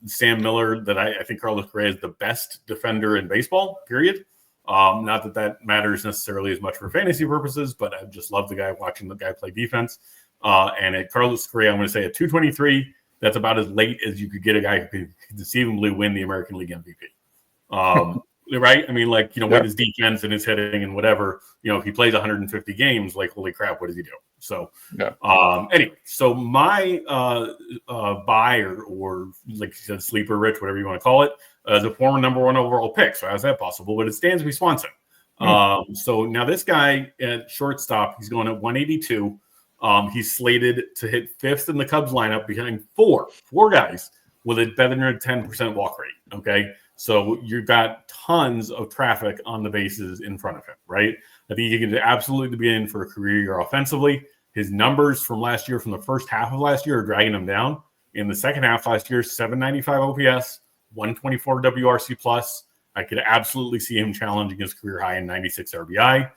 Sam Miller, that I think Carlos Correa is the best defender in baseball, period. Not that matters necessarily as much for fantasy purposes, but I just love the guy, watching the guy play defense. And at Carlos Correa, I'm going to say at 223, that's about as late as you could get a guy who could conceivably win the American League MVP. Right? I mean, with his defense and his hitting and whatever, if he plays 150 games, holy crap, what does he do? So, anyway, so my buy or like you said, sleeper, Rich, whatever you want to call it, is a former number 1 overall pick. So how's that possible? But it's Dansby Swanson. So now this guy at shortstop, he's going at 182. He's slated to hit 5th in the Cubs lineup behind four guys with a better than a 10% walk rate. Okay. So you've got tons of traffic on the bases in front of him, right? I think he can absolutely be in for a career year offensively. His numbers from last year, from the first half of last year, are dragging him down. In the second half last year, 795 OPS, 124 WRC plus. I could absolutely see him challenging his career high in 96 RBI.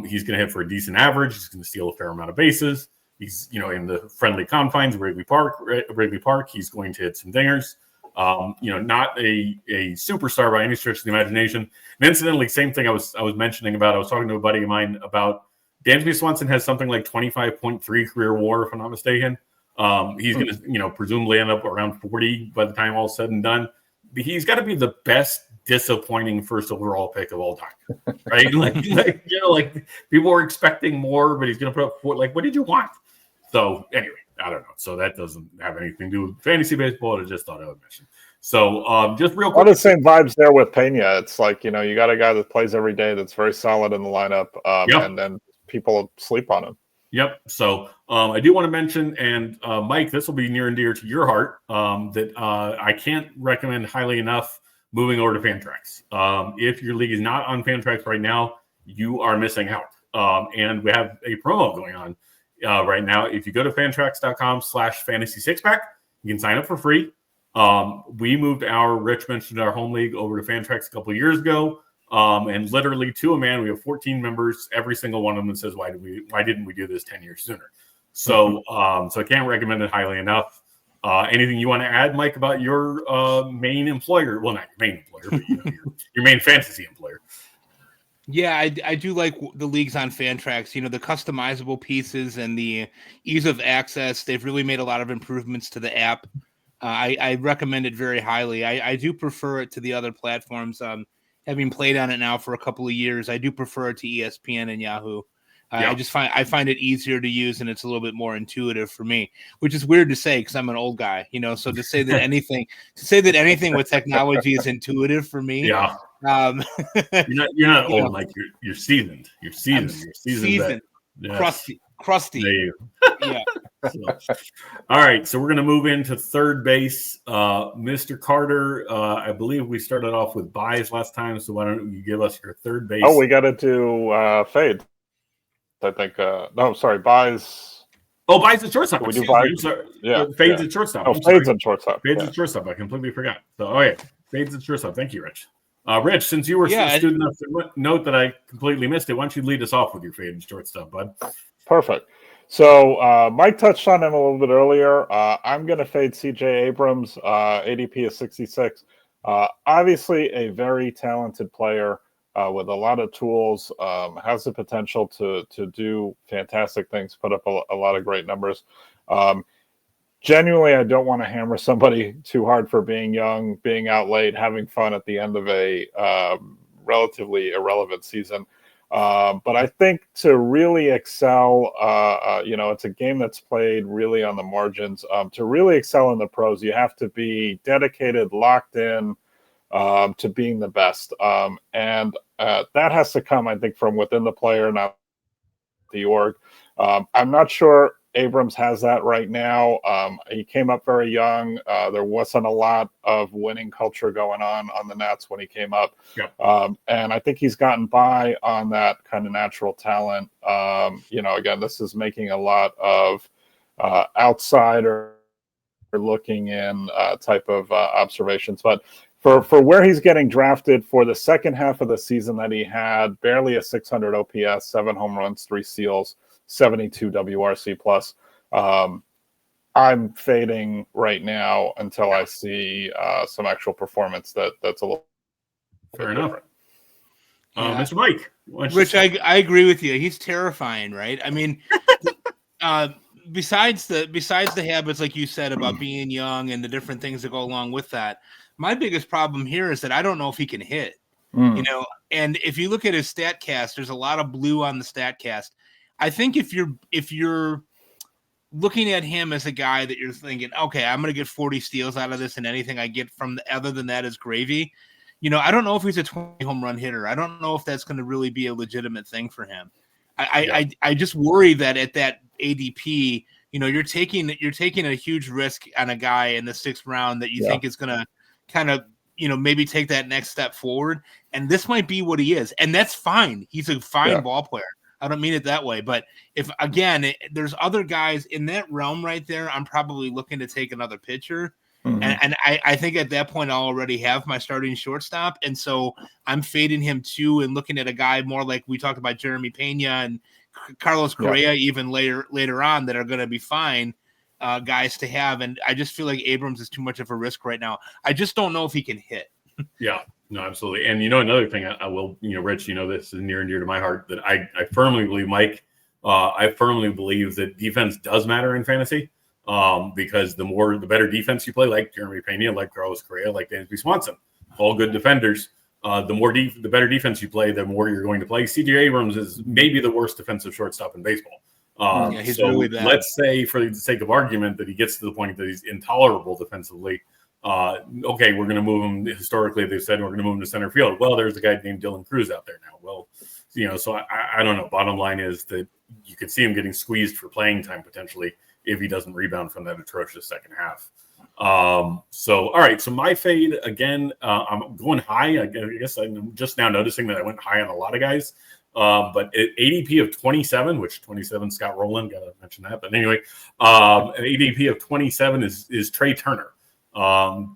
He's going to hit for a decent average. He's going to steal a fair amount of bases. He's, in the friendly confines of Wrigley Park. He's going to hit some dingers. Not a superstar by any stretch of the imagination. And incidentally, same thing I was mentioning about, I was talking to a buddy of mine about Dansby Swanson has something like 25.3 career WAR, if I'm not mistaken. He's going to, presumably end up around 40 by the time all's said and done. He's got to be the best disappointing first overall pick of all time, right? like people were expecting more, but he's going to put up 4. Like, what did you want? So anyway, I don't know. So that doesn't have anything to do with fantasy baseball. I just thought I would mention. So just real quick. All the same vibes there with Pena. It's like, you got a guy that plays every day that's very solid in the lineup, and then people sleep on him. Yep. So I do want to mention, and Mike, this will be near and dear to your heart, that I can't recommend highly enough moving over to Fantrax. If your league is not on Fantrax right now, you are missing out. And we have a promo going on right now. If you go to fantrax.com/fantasy6pack, you can sign up for free. We moved Rich mentioned our home league over to Fantrax a couple of years ago. And literally to a man, we have 14 members. Every single one of them says, why didn't we do this 10 years sooner? So, so I can't recommend it highly enough. Anything you want to add, Mike, about your main employer? Well, not your main employer, but your main fantasy employer. Yeah, I do like the leagues on Fantrax. The customizable pieces and the ease of access. They've really made a lot of improvements to the app. I recommend it very highly. I do prefer it to the other platforms. Having played on it now for a couple of years, I do prefer it to ESPN and Yahoo. I find it easier to use, and it's a little bit more intuitive for me, which is weird to say because I'm an old guy, So to say that anything with technology is intuitive for me, you're not old, Mike. You're seasoned. You're seasoned. Crusty. There you go. Yeah. All right, so we're going to move into third base. Mr. Carter, I believe we started off with buys last time, so why don't you give us your third base? Oh, we got to do fades. I think. No, sorry, buys. Oh, buys and shortstop. We do buys. Yeah, fades and shortstop. Fades and shortstop. Fades and shortstop. I completely forgot. So, fades and shortstop. Thank you, Rich. Rich, since you were student enough to note that I completely missed it, why don't you lead us off with your fade and shortstop, bud? Perfect. So Mike touched on him a little bit earlier. I'm going to fade C.J. Abrams. ADP is 66. Obviously, a very talented player with a lot of tools. Has the potential to do fantastic things. Put up a lot of great numbers. Genuinely, I don't want to hammer somebody too hard for being young, being out late, having fun at the end of a relatively irrelevant season. But I think to really excel, it's a game that's played really on the margins. To really excel in the pros, you have to be dedicated, locked in to being the best. And that has to come, I think, from within the player, not the org. I'm not sure Abrams has that right now. He came up very young. There wasn't a lot of winning culture going on the Nats when he came up. Yeah. And I think he's gotten by on that kind of natural talent. Again, this is making a lot of outsider looking in type of observations. But for where he's getting drafted for the second half of the season that he had, barely a 600 OPS, 7 home runs, 3 steals, 72 WRC plus. I'm fading right now until I see some actual performance that's a little fair enough. Mr. Mike, Rich, I agree with you. He's terrifying, right? I mean, besides the habits, like you said, about being young and the different things that go along with that, my biggest problem here is that I don't know if he can hit. And if you look at his StatCast, there's a lot of blue on the StatCast. I think if you're looking at him as a guy that you're thinking, okay, I'm going to get 40 steals out of this, and anything I get from other than that is gravy. I don't know if he's a 20 home run hitter. I don't know if that's going to really be a legitimate thing for him. I just worry that at that ADP, you're taking a huge risk on a guy in the 6th round that you think is going to kind of, maybe take that next step forward. And this might be what he is. And that's fine. He's a fine ball player. I don't mean it that way, but there's other guys in that realm right there, I'm probably looking to take another pitcher. Mm-hmm. And I think at that point I'll already have my starting shortstop. And so I'm fading him too and looking at a guy more like we talked about Jeremy Pena and Carlos Correa even later on that are going to be fine guys to have. And I just feel like Abrams is too much of a risk right now. I just don't know if he can hit. Yeah. No, absolutely. And another thing I will, Rich, this is near and dear to my heart, that I firmly believe, Mike, I firmly believe that defense does matter in fantasy because the better defense you play, like Jeremy Pena, like Carlos Correa, like Dansby Swanson, all good defenders. The better defense you play, the more you're going to play. C.J. Abrams is maybe the worst defensive shortstop in baseball. He's so really bad. Let's say, for the sake of argument, that he gets to the point that he's intolerable defensively. Okay, we're going to move him. Historically, they've said we're going to move him to center field. Well, there's a guy named Dylan Cruz out there now. Well, so I don't know. Bottom line is that you could see him getting squeezed for playing time potentially if he doesn't rebound from that atrocious second half. All right. So my fade again, I'm going high. I guess I'm just now noticing that I went high on a lot of guys. But at ADP of 27, which 27 Scott Rowland, got to mention that. But anyway, an ADP of 27 is Trey Turner.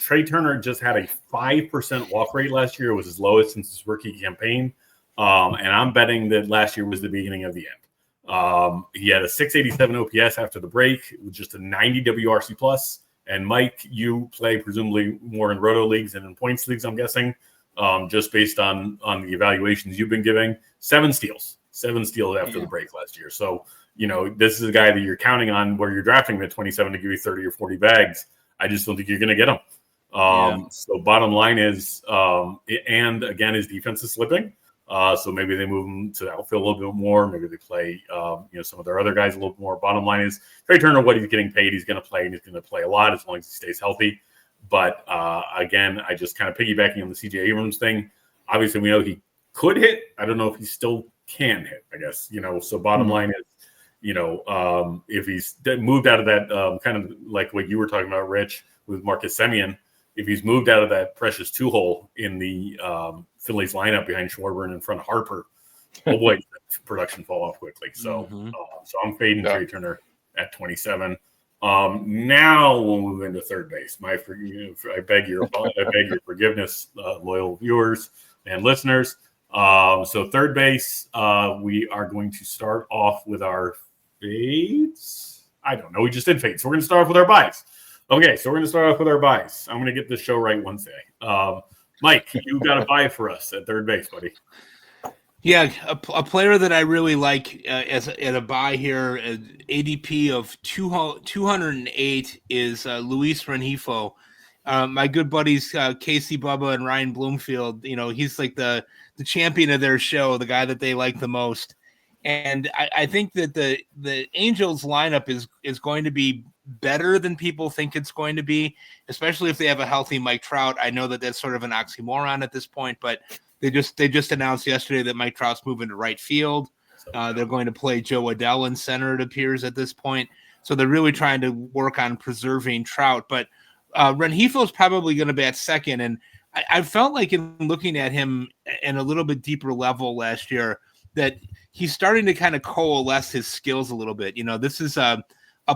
Trey Turner just had a 5% walk rate last year. It was his lowest since his rookie campaign. And I'm betting that last year was the beginning of the end. He had a 687 OPS after the break with just a 90 WRC plus. And Mike, you play presumably more in roto leagues than in points leagues, I'm guessing, just based on the evaluations you've been giving. 7 steals after the break last year. So, this is a guy that you're counting on where you're drafting him at 27 to give you 30 or 40 bags. I just don't think you're going to get him. So bottom line is, and again, his defense is slipping. So maybe they move him to the outfield a little bit more. Maybe they play, some of their other guys a little bit more. Bottom line is Trey Turner, what he's getting paid, he's going to play, and he's going to play a lot as long as he stays healthy. But again, I just kind of piggybacking on the C.J. Abrams thing. Obviously, we know he could hit. I don't know if he still can hit, I guess. So bottom line is, if he's moved out of that kind of like what you were talking about, Rich, with Marcus Semien, if he's moved out of that precious 2-hole in the Phillies lineup behind Schwarber and in front of Harper, oh boy, production fall off quickly. So, so I'm fading Trey Turner at 27. Now we'll move into third base. I beg your forgiveness, loyal viewers and listeners. So third base, we are going to start off with our fades. I don't know. We just did fades. So we're going to start off with our buys. Okay, so we're going to start off with our buys. I'm going to get this show right one day. Mike, you got a buy for us at third base, buddy. Yeah, a player that I really like at a buy here, ADP of 208 is Luis Rengifo. My good buddies Casey Bubba and Ryan Bloomfield. He's like the champion of their show, the guy that they like the most. And I think that the Angels lineup is going to be better than people think it's going to be, especially if they have a healthy Mike Trout. I know that that's sort of an oxymoron at this point, but they just announced yesterday that Mike Trout's moving to right field. They're going to play Joe Adell in center, it appears, at this point. So they're really trying to work on preserving Trout. But Rengifo is probably going to bat second. And I felt like in looking at him in a little bit deeper level last year that he's starting to kind of coalesce his skills a little bit. This is a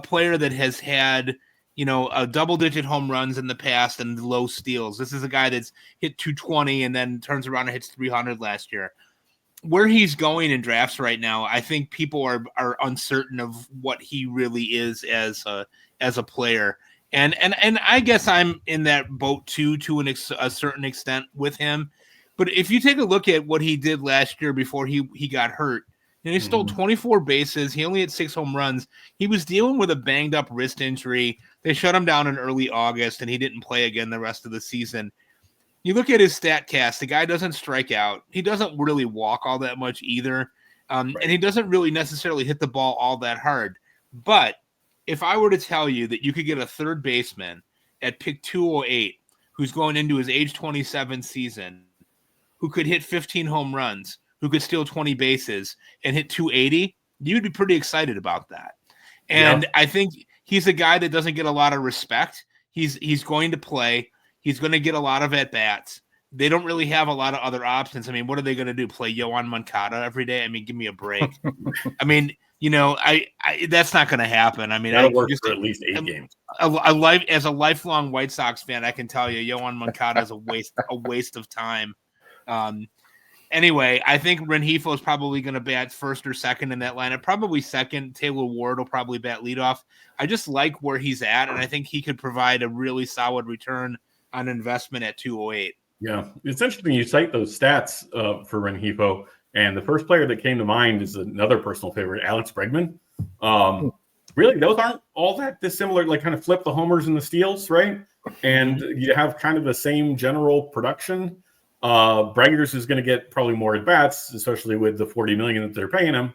player that has had, a double-digit home runs in the past and low steals. This is a guy that's hit 220 and then turns around and hits 300 last year. Where he's going in drafts right now, I think people are uncertain of what he really is as a player. And I guess I'm in that boat too, to a certain extent with him. But if you take a look at what he did last year before he got hurt, he stole 24 bases. He only had 6 home runs. He was dealing with a banged up wrist injury. They shut him down in early August, and he didn't play again the rest of the season. You look at his StatCast, the guy doesn't strike out. He doesn't really walk all that much either. And he doesn't really necessarily hit the ball all that hard. But if I were to tell you that you could get a third baseman at pick 208 who's going into his age 27 season, who could hit 15 home runs, who could steal 20 bases and hit 280, you'd be pretty excited about that. And I think he's a guy that doesn't get a lot of respect. He's going to play. He's going to get a lot of at-bats. They don't really have a lot of other options. I mean, what are they going to do? Play Yohan Moncada every day? I mean, give me a break. I mean, that's not going to happen. I mean, that'll work for at least 8 games. As a lifelong White Sox fan, I can tell you Yohan Moncada is a waste of time. Anyway, I think Rengifo is probably going to bat first or second in that lineup. Probably second. Taylor Ward will probably bat leadoff. I just like where he's at, and I think he could provide a really solid return on investment at 208. Yeah, it's interesting you cite those stats for Rengifo, And the first player that came to mind is another personal favorite, Alex Bregman. Really, those aren't all that dissimilar, like kind of flip the homers and the steals, right? And you have kind of the same general production. Breggers is going to get probably more at bats, especially with the $40 million that they're paying him.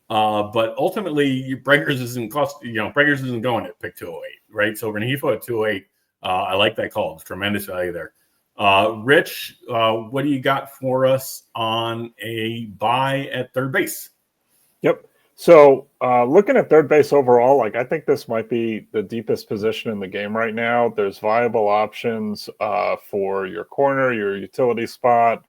But ultimately, Breggers isn't going at pick 208, right? So Rengifo at 208, I like that call. It's tremendous value there. Rich, what do you got for us on a buy at third base? Yep. So looking at third base overall, like I think this might be the deepest position in the game right now. There's viable options for your corner, your utility spot,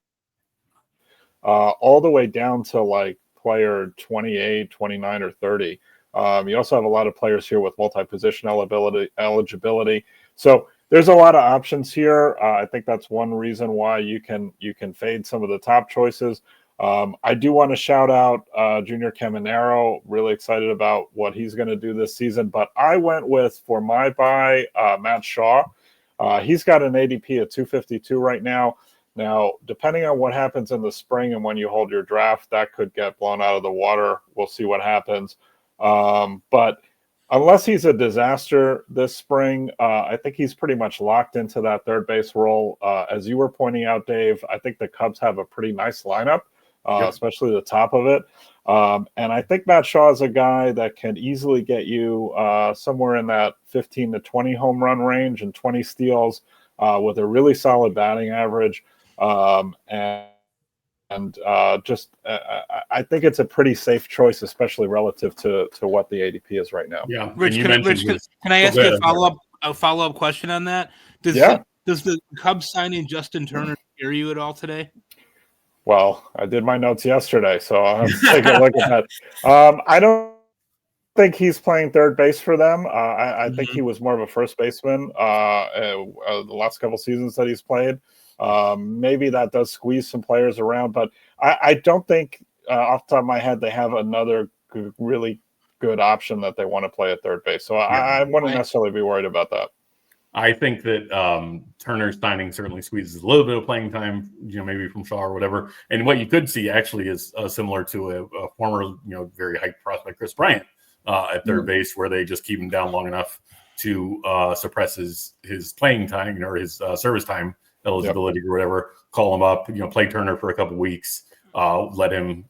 all the way down to like player 28, 29, or 30. You also have a lot of players here with multi-position eligibility. So there's a lot of options here. I think that's one reason why you can fade some of the top choices. I do want to shout out Junior Caminero. Really excited about what he's going to do this season. But I went with, for my buy, Matt Shaw. He's got an ADP at 252 right now. Now, depending on what happens in the spring and when you hold your draft, that could get blown out of the water. We'll see what happens. But unless he's a disaster this spring, I think he's pretty much locked into that third base role. As you were pointing out, Dave, I think the Cubs have a pretty nice lineup. Especially the top of it. And I think Matt Shaw is a guy that can easily get you somewhere in that 15 to 20 home run range and 20 steals with a really solid batting average. I think it's a pretty safe choice, especially relative to what the ADP is right now. Yeah. Rich, can I ask you a follow-up question on that? Does the Cubs signing Justin Turner scare you at all today? Well, I did my notes yesterday, so I'll have to take a look at that. I don't think he's playing third base for them. I think he was more of a first baseman the last couple seasons that he's played. Maybe that does squeeze some players around, but I don't think off the top of my head they have another really good option that they want to play at third base. So I wouldn't necessarily be worried about that. I think that Turner's signing certainly squeezes a little bit of playing time, maybe from Shaw or whatever. And what you could see actually is similar to a former, very hyped prospect, Chris Bryant, at third base, where they just keep him down long enough to suppress his playing time, or his service time eligibility or whatever. Call him up, play Turner for a couple weeks, let him,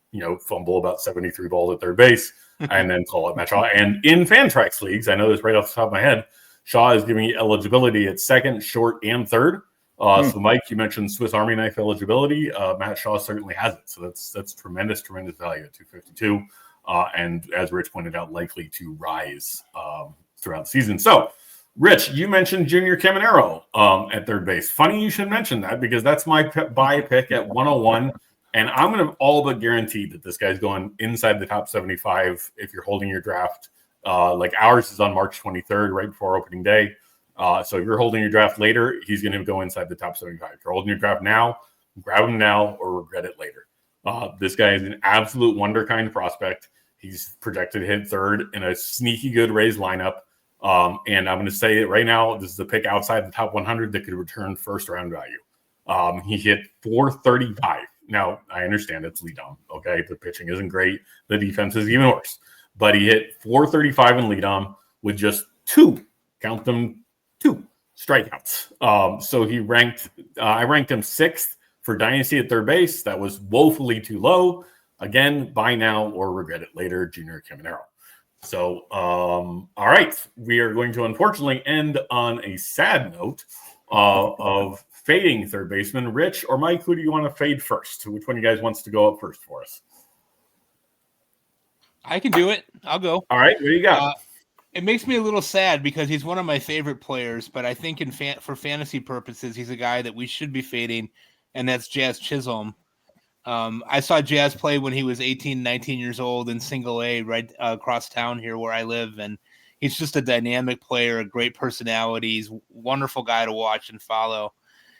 fumble about 73 balls at third base, and then call it Matt Shaw. And in Fantrax leagues, I know this right off the top of my head, Shaw is giving you eligibility at second, short, and third. So, Mike, you mentioned Swiss Army knife eligibility. Matt Shaw certainly has it. So that's tremendous value at 252. And as Rich pointed out, likely to rise throughout the season. So, Rich, you mentioned Junior Caminero at third base. Funny you should mention that, because that's my buy pick at 101. And I'm going to all but guarantee that this guy's going inside the top 75 if you're holding your draft. Like ours is on March 23rd, right before opening day. So if you're holding your draft later, he's going to go inside the top 75. If you're holding your draft now, grab him now or regret it later. This guy is an absolute wonder kind prospect. He's projected to hit third in a sneaky good Rays lineup. And I'm going to say it right now, this is a pick outside the top 100 that could return first round value. He hit 435. Now, I understand it's lead-on, okay? The pitching isn't great. The defense is even worse. But he hit 435 in lead-on with just two strikeouts. So he I ranked him sixth for Dynasty at third base. That was woefully too low. Again, buy now or regret it later, Junior Caminero. So, all right. We are going to unfortunately end on a sad note of fading third baseman. Rich or Mike, who do you want to fade first? Which one of you guys wants to go up first for us? I can do it. I'll go. All right. What do you got? It makes me a little sad because he's one of my favorite players, but I think for fantasy purposes, he's a guy that we should be fading, and that's Jazz Chisholm. I saw Jazz play when he was 18, 19 years old in single A right across town here where I live, and he's just a dynamic player, a great personality. He's a wonderful guy to watch and follow.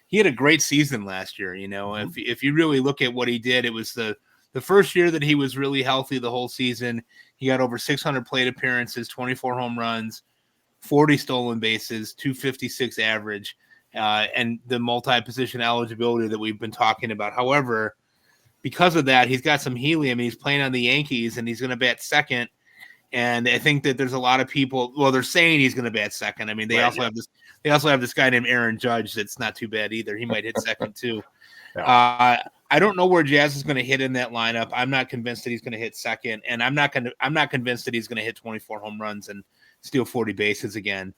He had a great season last year. If you really look at what he did, it was the first year that he was really healthy the whole season. He got over 600 plate appearances, 24 home runs, 40 stolen bases, 256 average, and the multi-position eligibility that we've been talking about. However, because of that, he's got some helium. He's playing on the Yankees, and he's going to bat second. And I think that there's a lot of people. Well, they're saying he's going to bat second. I mean, they also have this. They also have this guy named Aaron Judge. That's not too bad either. He might hit second too. Yeah. I don't know where Jazz is going to hit in that lineup. I'm not convinced that he's going to hit second, and I'm not convinced that he's going to hit 24 home runs and steal 40 bases again.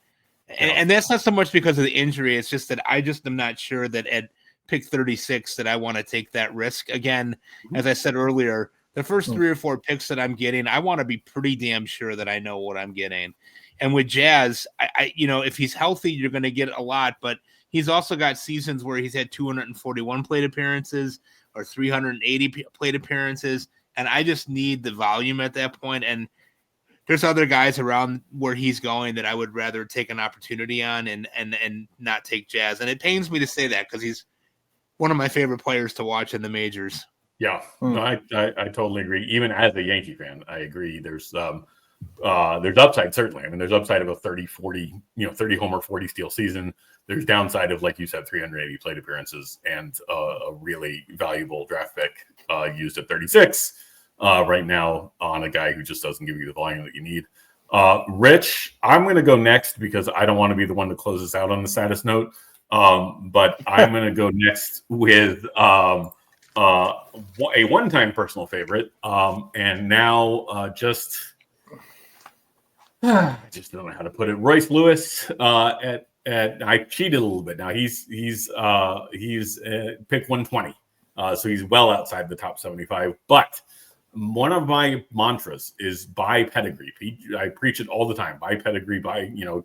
And that's not so much because of the injury. It's just that I just am not sure that at pick 36 that I want to take that risk again. As I said earlier, the first 3 or 4 picks that I'm getting, I want to be pretty damn sure that I know what I'm getting. And with Jazz, I if he's healthy, you're going to get a lot, but he's also got seasons where he's had 241 plate appearances or 380 plate appearances. And I just need the volume at that point. And there's other guys around where he's going that I would rather take an opportunity on and not take Jazz. And it pains me to say that because he's one of my favorite players to watch in the majors. Yeah, no, I totally agree. Even as a Yankee fan, I agree. There's upside, certainly. I mean, there's upside of a 30-40, 30 homer, 40 steal season. There's downside of, like you said, 380 plate appearances and a really valuable draft pick used at 36 right now on a guy who just doesn't give you the volume that you need. Rich, I'm going to go next because I don't want to be the one to close this out on the saddest note. But I'm going to go next with a one-time personal favorite, and now I just don't know how to put it. Royce Lewis at I cheated a little bit. Now he's pick 120, so he's well outside the top 75. But one of my mantras is buy pedigree. I preach it all the time. Buy pedigree.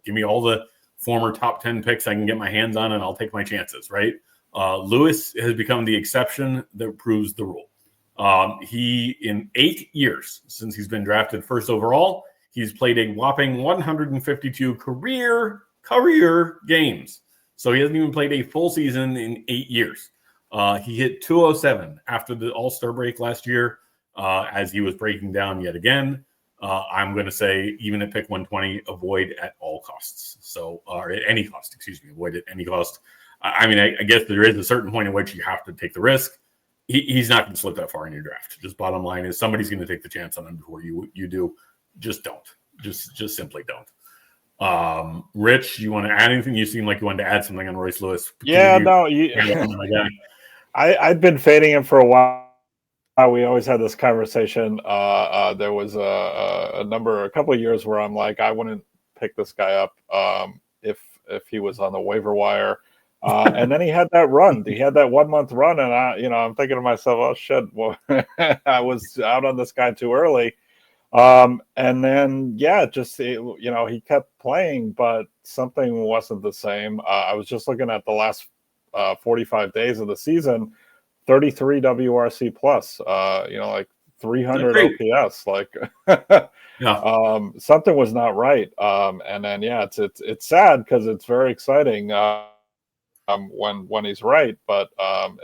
Give me all the former top 10 picks I can get my hands on, and I'll take my chances, right? Lewis has become the exception that proves the rule. He, in 8 years since he's been drafted first overall, he's played a whopping 152 career games. So he hasn't even played a full season in 8 years. He hit 207 after the All-Star break last year as he was breaking down yet again. I'm going to say, even at pick 120, avoid at all costs. Or at any cost, avoid at any cost. I mean, I guess there is a certain point at which you have to take the risk. He's not going to slip that far in your draft. Just bottom line is somebody's going to take the chance on him before you do. Just don't. Just simply don't. Rich, you want to add anything? You seem like you wanted to add something on Royce Lewis. I'd been fading him for a while. We always had this conversation. There was a couple of years where I'm like, I wouldn't pick this guy up if he was on the waiver wire. And then he had that run. He had that 1 month run, and I'm thinking to myself, oh shit, well, I was out on this guy too early. And then he kept playing, but something wasn't the same. I was just looking at the last 45 days of the season. 33 WRC plus, like 300 OPS, like something was not right. And then it's sad because it's very exciting when he's right, but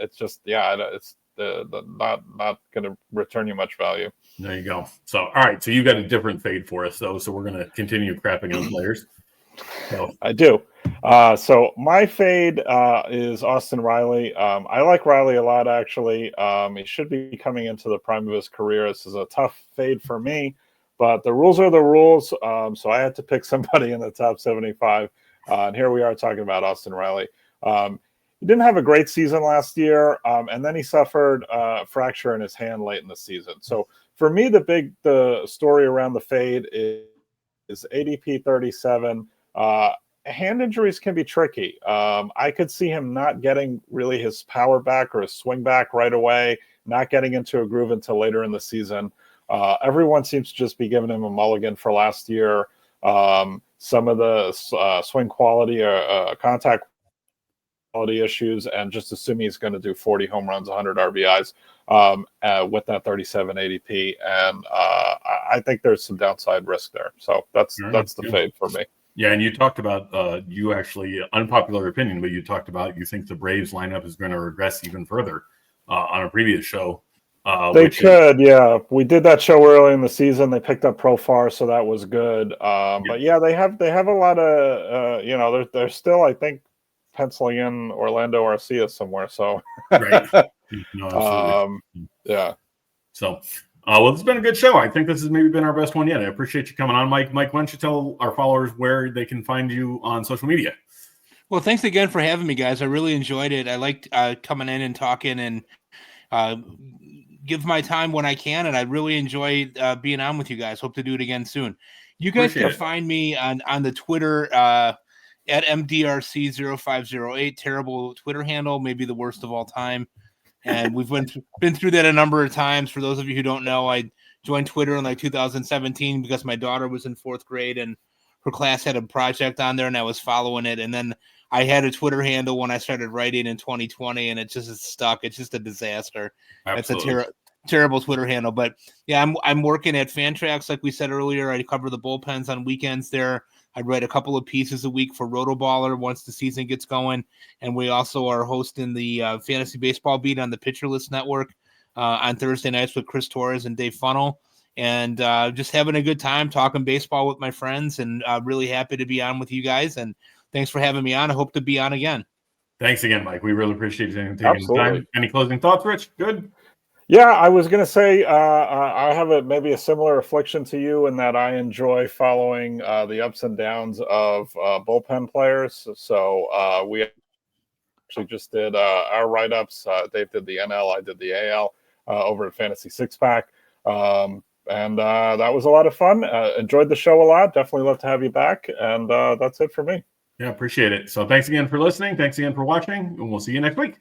it's just it's not going to return you much value. There you go. So all right, so you got a different fade for us though, so we're going to continue crapping on players. So. I do. So my fade is Austin Riley. I like Riley a lot, actually. He should be coming into the prime of his career. This is a tough fade for me, but the rules are the rules. So I had to pick somebody in the top 75. And here we are talking about Austin Riley. He didn't have a great season last year, and then he suffered a fracture in his hand late in the season. So for me, the story around the fade is ADP 37. Hand injuries can be tricky. I could see him not getting really his power back or his swing back right away, not getting into a groove until later in the season. Everyone seems to just be giving him a mulligan for last year. Some of the swing quality or contact quality issues, and just assuming he's going to do 40 home runs, 100 RBIs with that 37 ADP. And I think there's some downside risk there. So that's the fade for me. Yeah, and you talked about you actually, unpopular opinion, but you talked about you think the Braves lineup is going to regress even further on a previous show. They could, yeah. We did that show early in the season. They picked up Profar, so that was good. But yeah, they have a lot of they're still, I think, penciling in Orlando Arcia somewhere. So right. No, absolutely. Yeah. So, well, this has been a good show. I think this has maybe been our best one yet. I appreciate you coming on, Mike. Mike, why don't you tell our followers where they can find you on social media? Well, thanks again for having me, guys. I really enjoyed it. I liked coming in and talking and give my time when I can, and I really enjoy being on with you guys. Hope to do it again soon. You guys can find me on the Twitter at MDRC0508. Terrible Twitter handle, maybe the worst of all time. And we've been through that a number of times. For those of you who don't know, I joined Twitter in like 2017 because my daughter was in 4th grade and her class had a project on there, and I was following it. And then I had a Twitter handle when I started writing in 2020, and it just is stuck. It's just a disaster. Absolutely. It's a terrible Twitter handle. But yeah, I'm working at Fantrax, like we said earlier. I cover the bullpens on weekends there. I write a couple of pieces a week for Rotoballer once the season gets going. And we also are hosting the Fantasy Baseball Beat on the Pitcher List Network on Thursday nights with Chris Torres and Dave Funnell. And just having a good time talking baseball with my friends, and really happy to be on with you guys. And thanks for having me on. I hope to be on again. Thanks again, Mike. We really appreciate you taking the time. Any closing thoughts, Rich? Good? Yeah, I was going to say I have maybe a similar affliction to you in that I enjoy following the ups and downs of bullpen players. So we actually just did our write-ups. Dave did the NL, I did the AL over at Fantasy Six Pack. And that was a lot of fun. Enjoyed the show a lot. Definitely love to have you back. And that's it for me. Yeah, appreciate it. So thanks again for listening. Thanks again for watching. And we'll see you next week.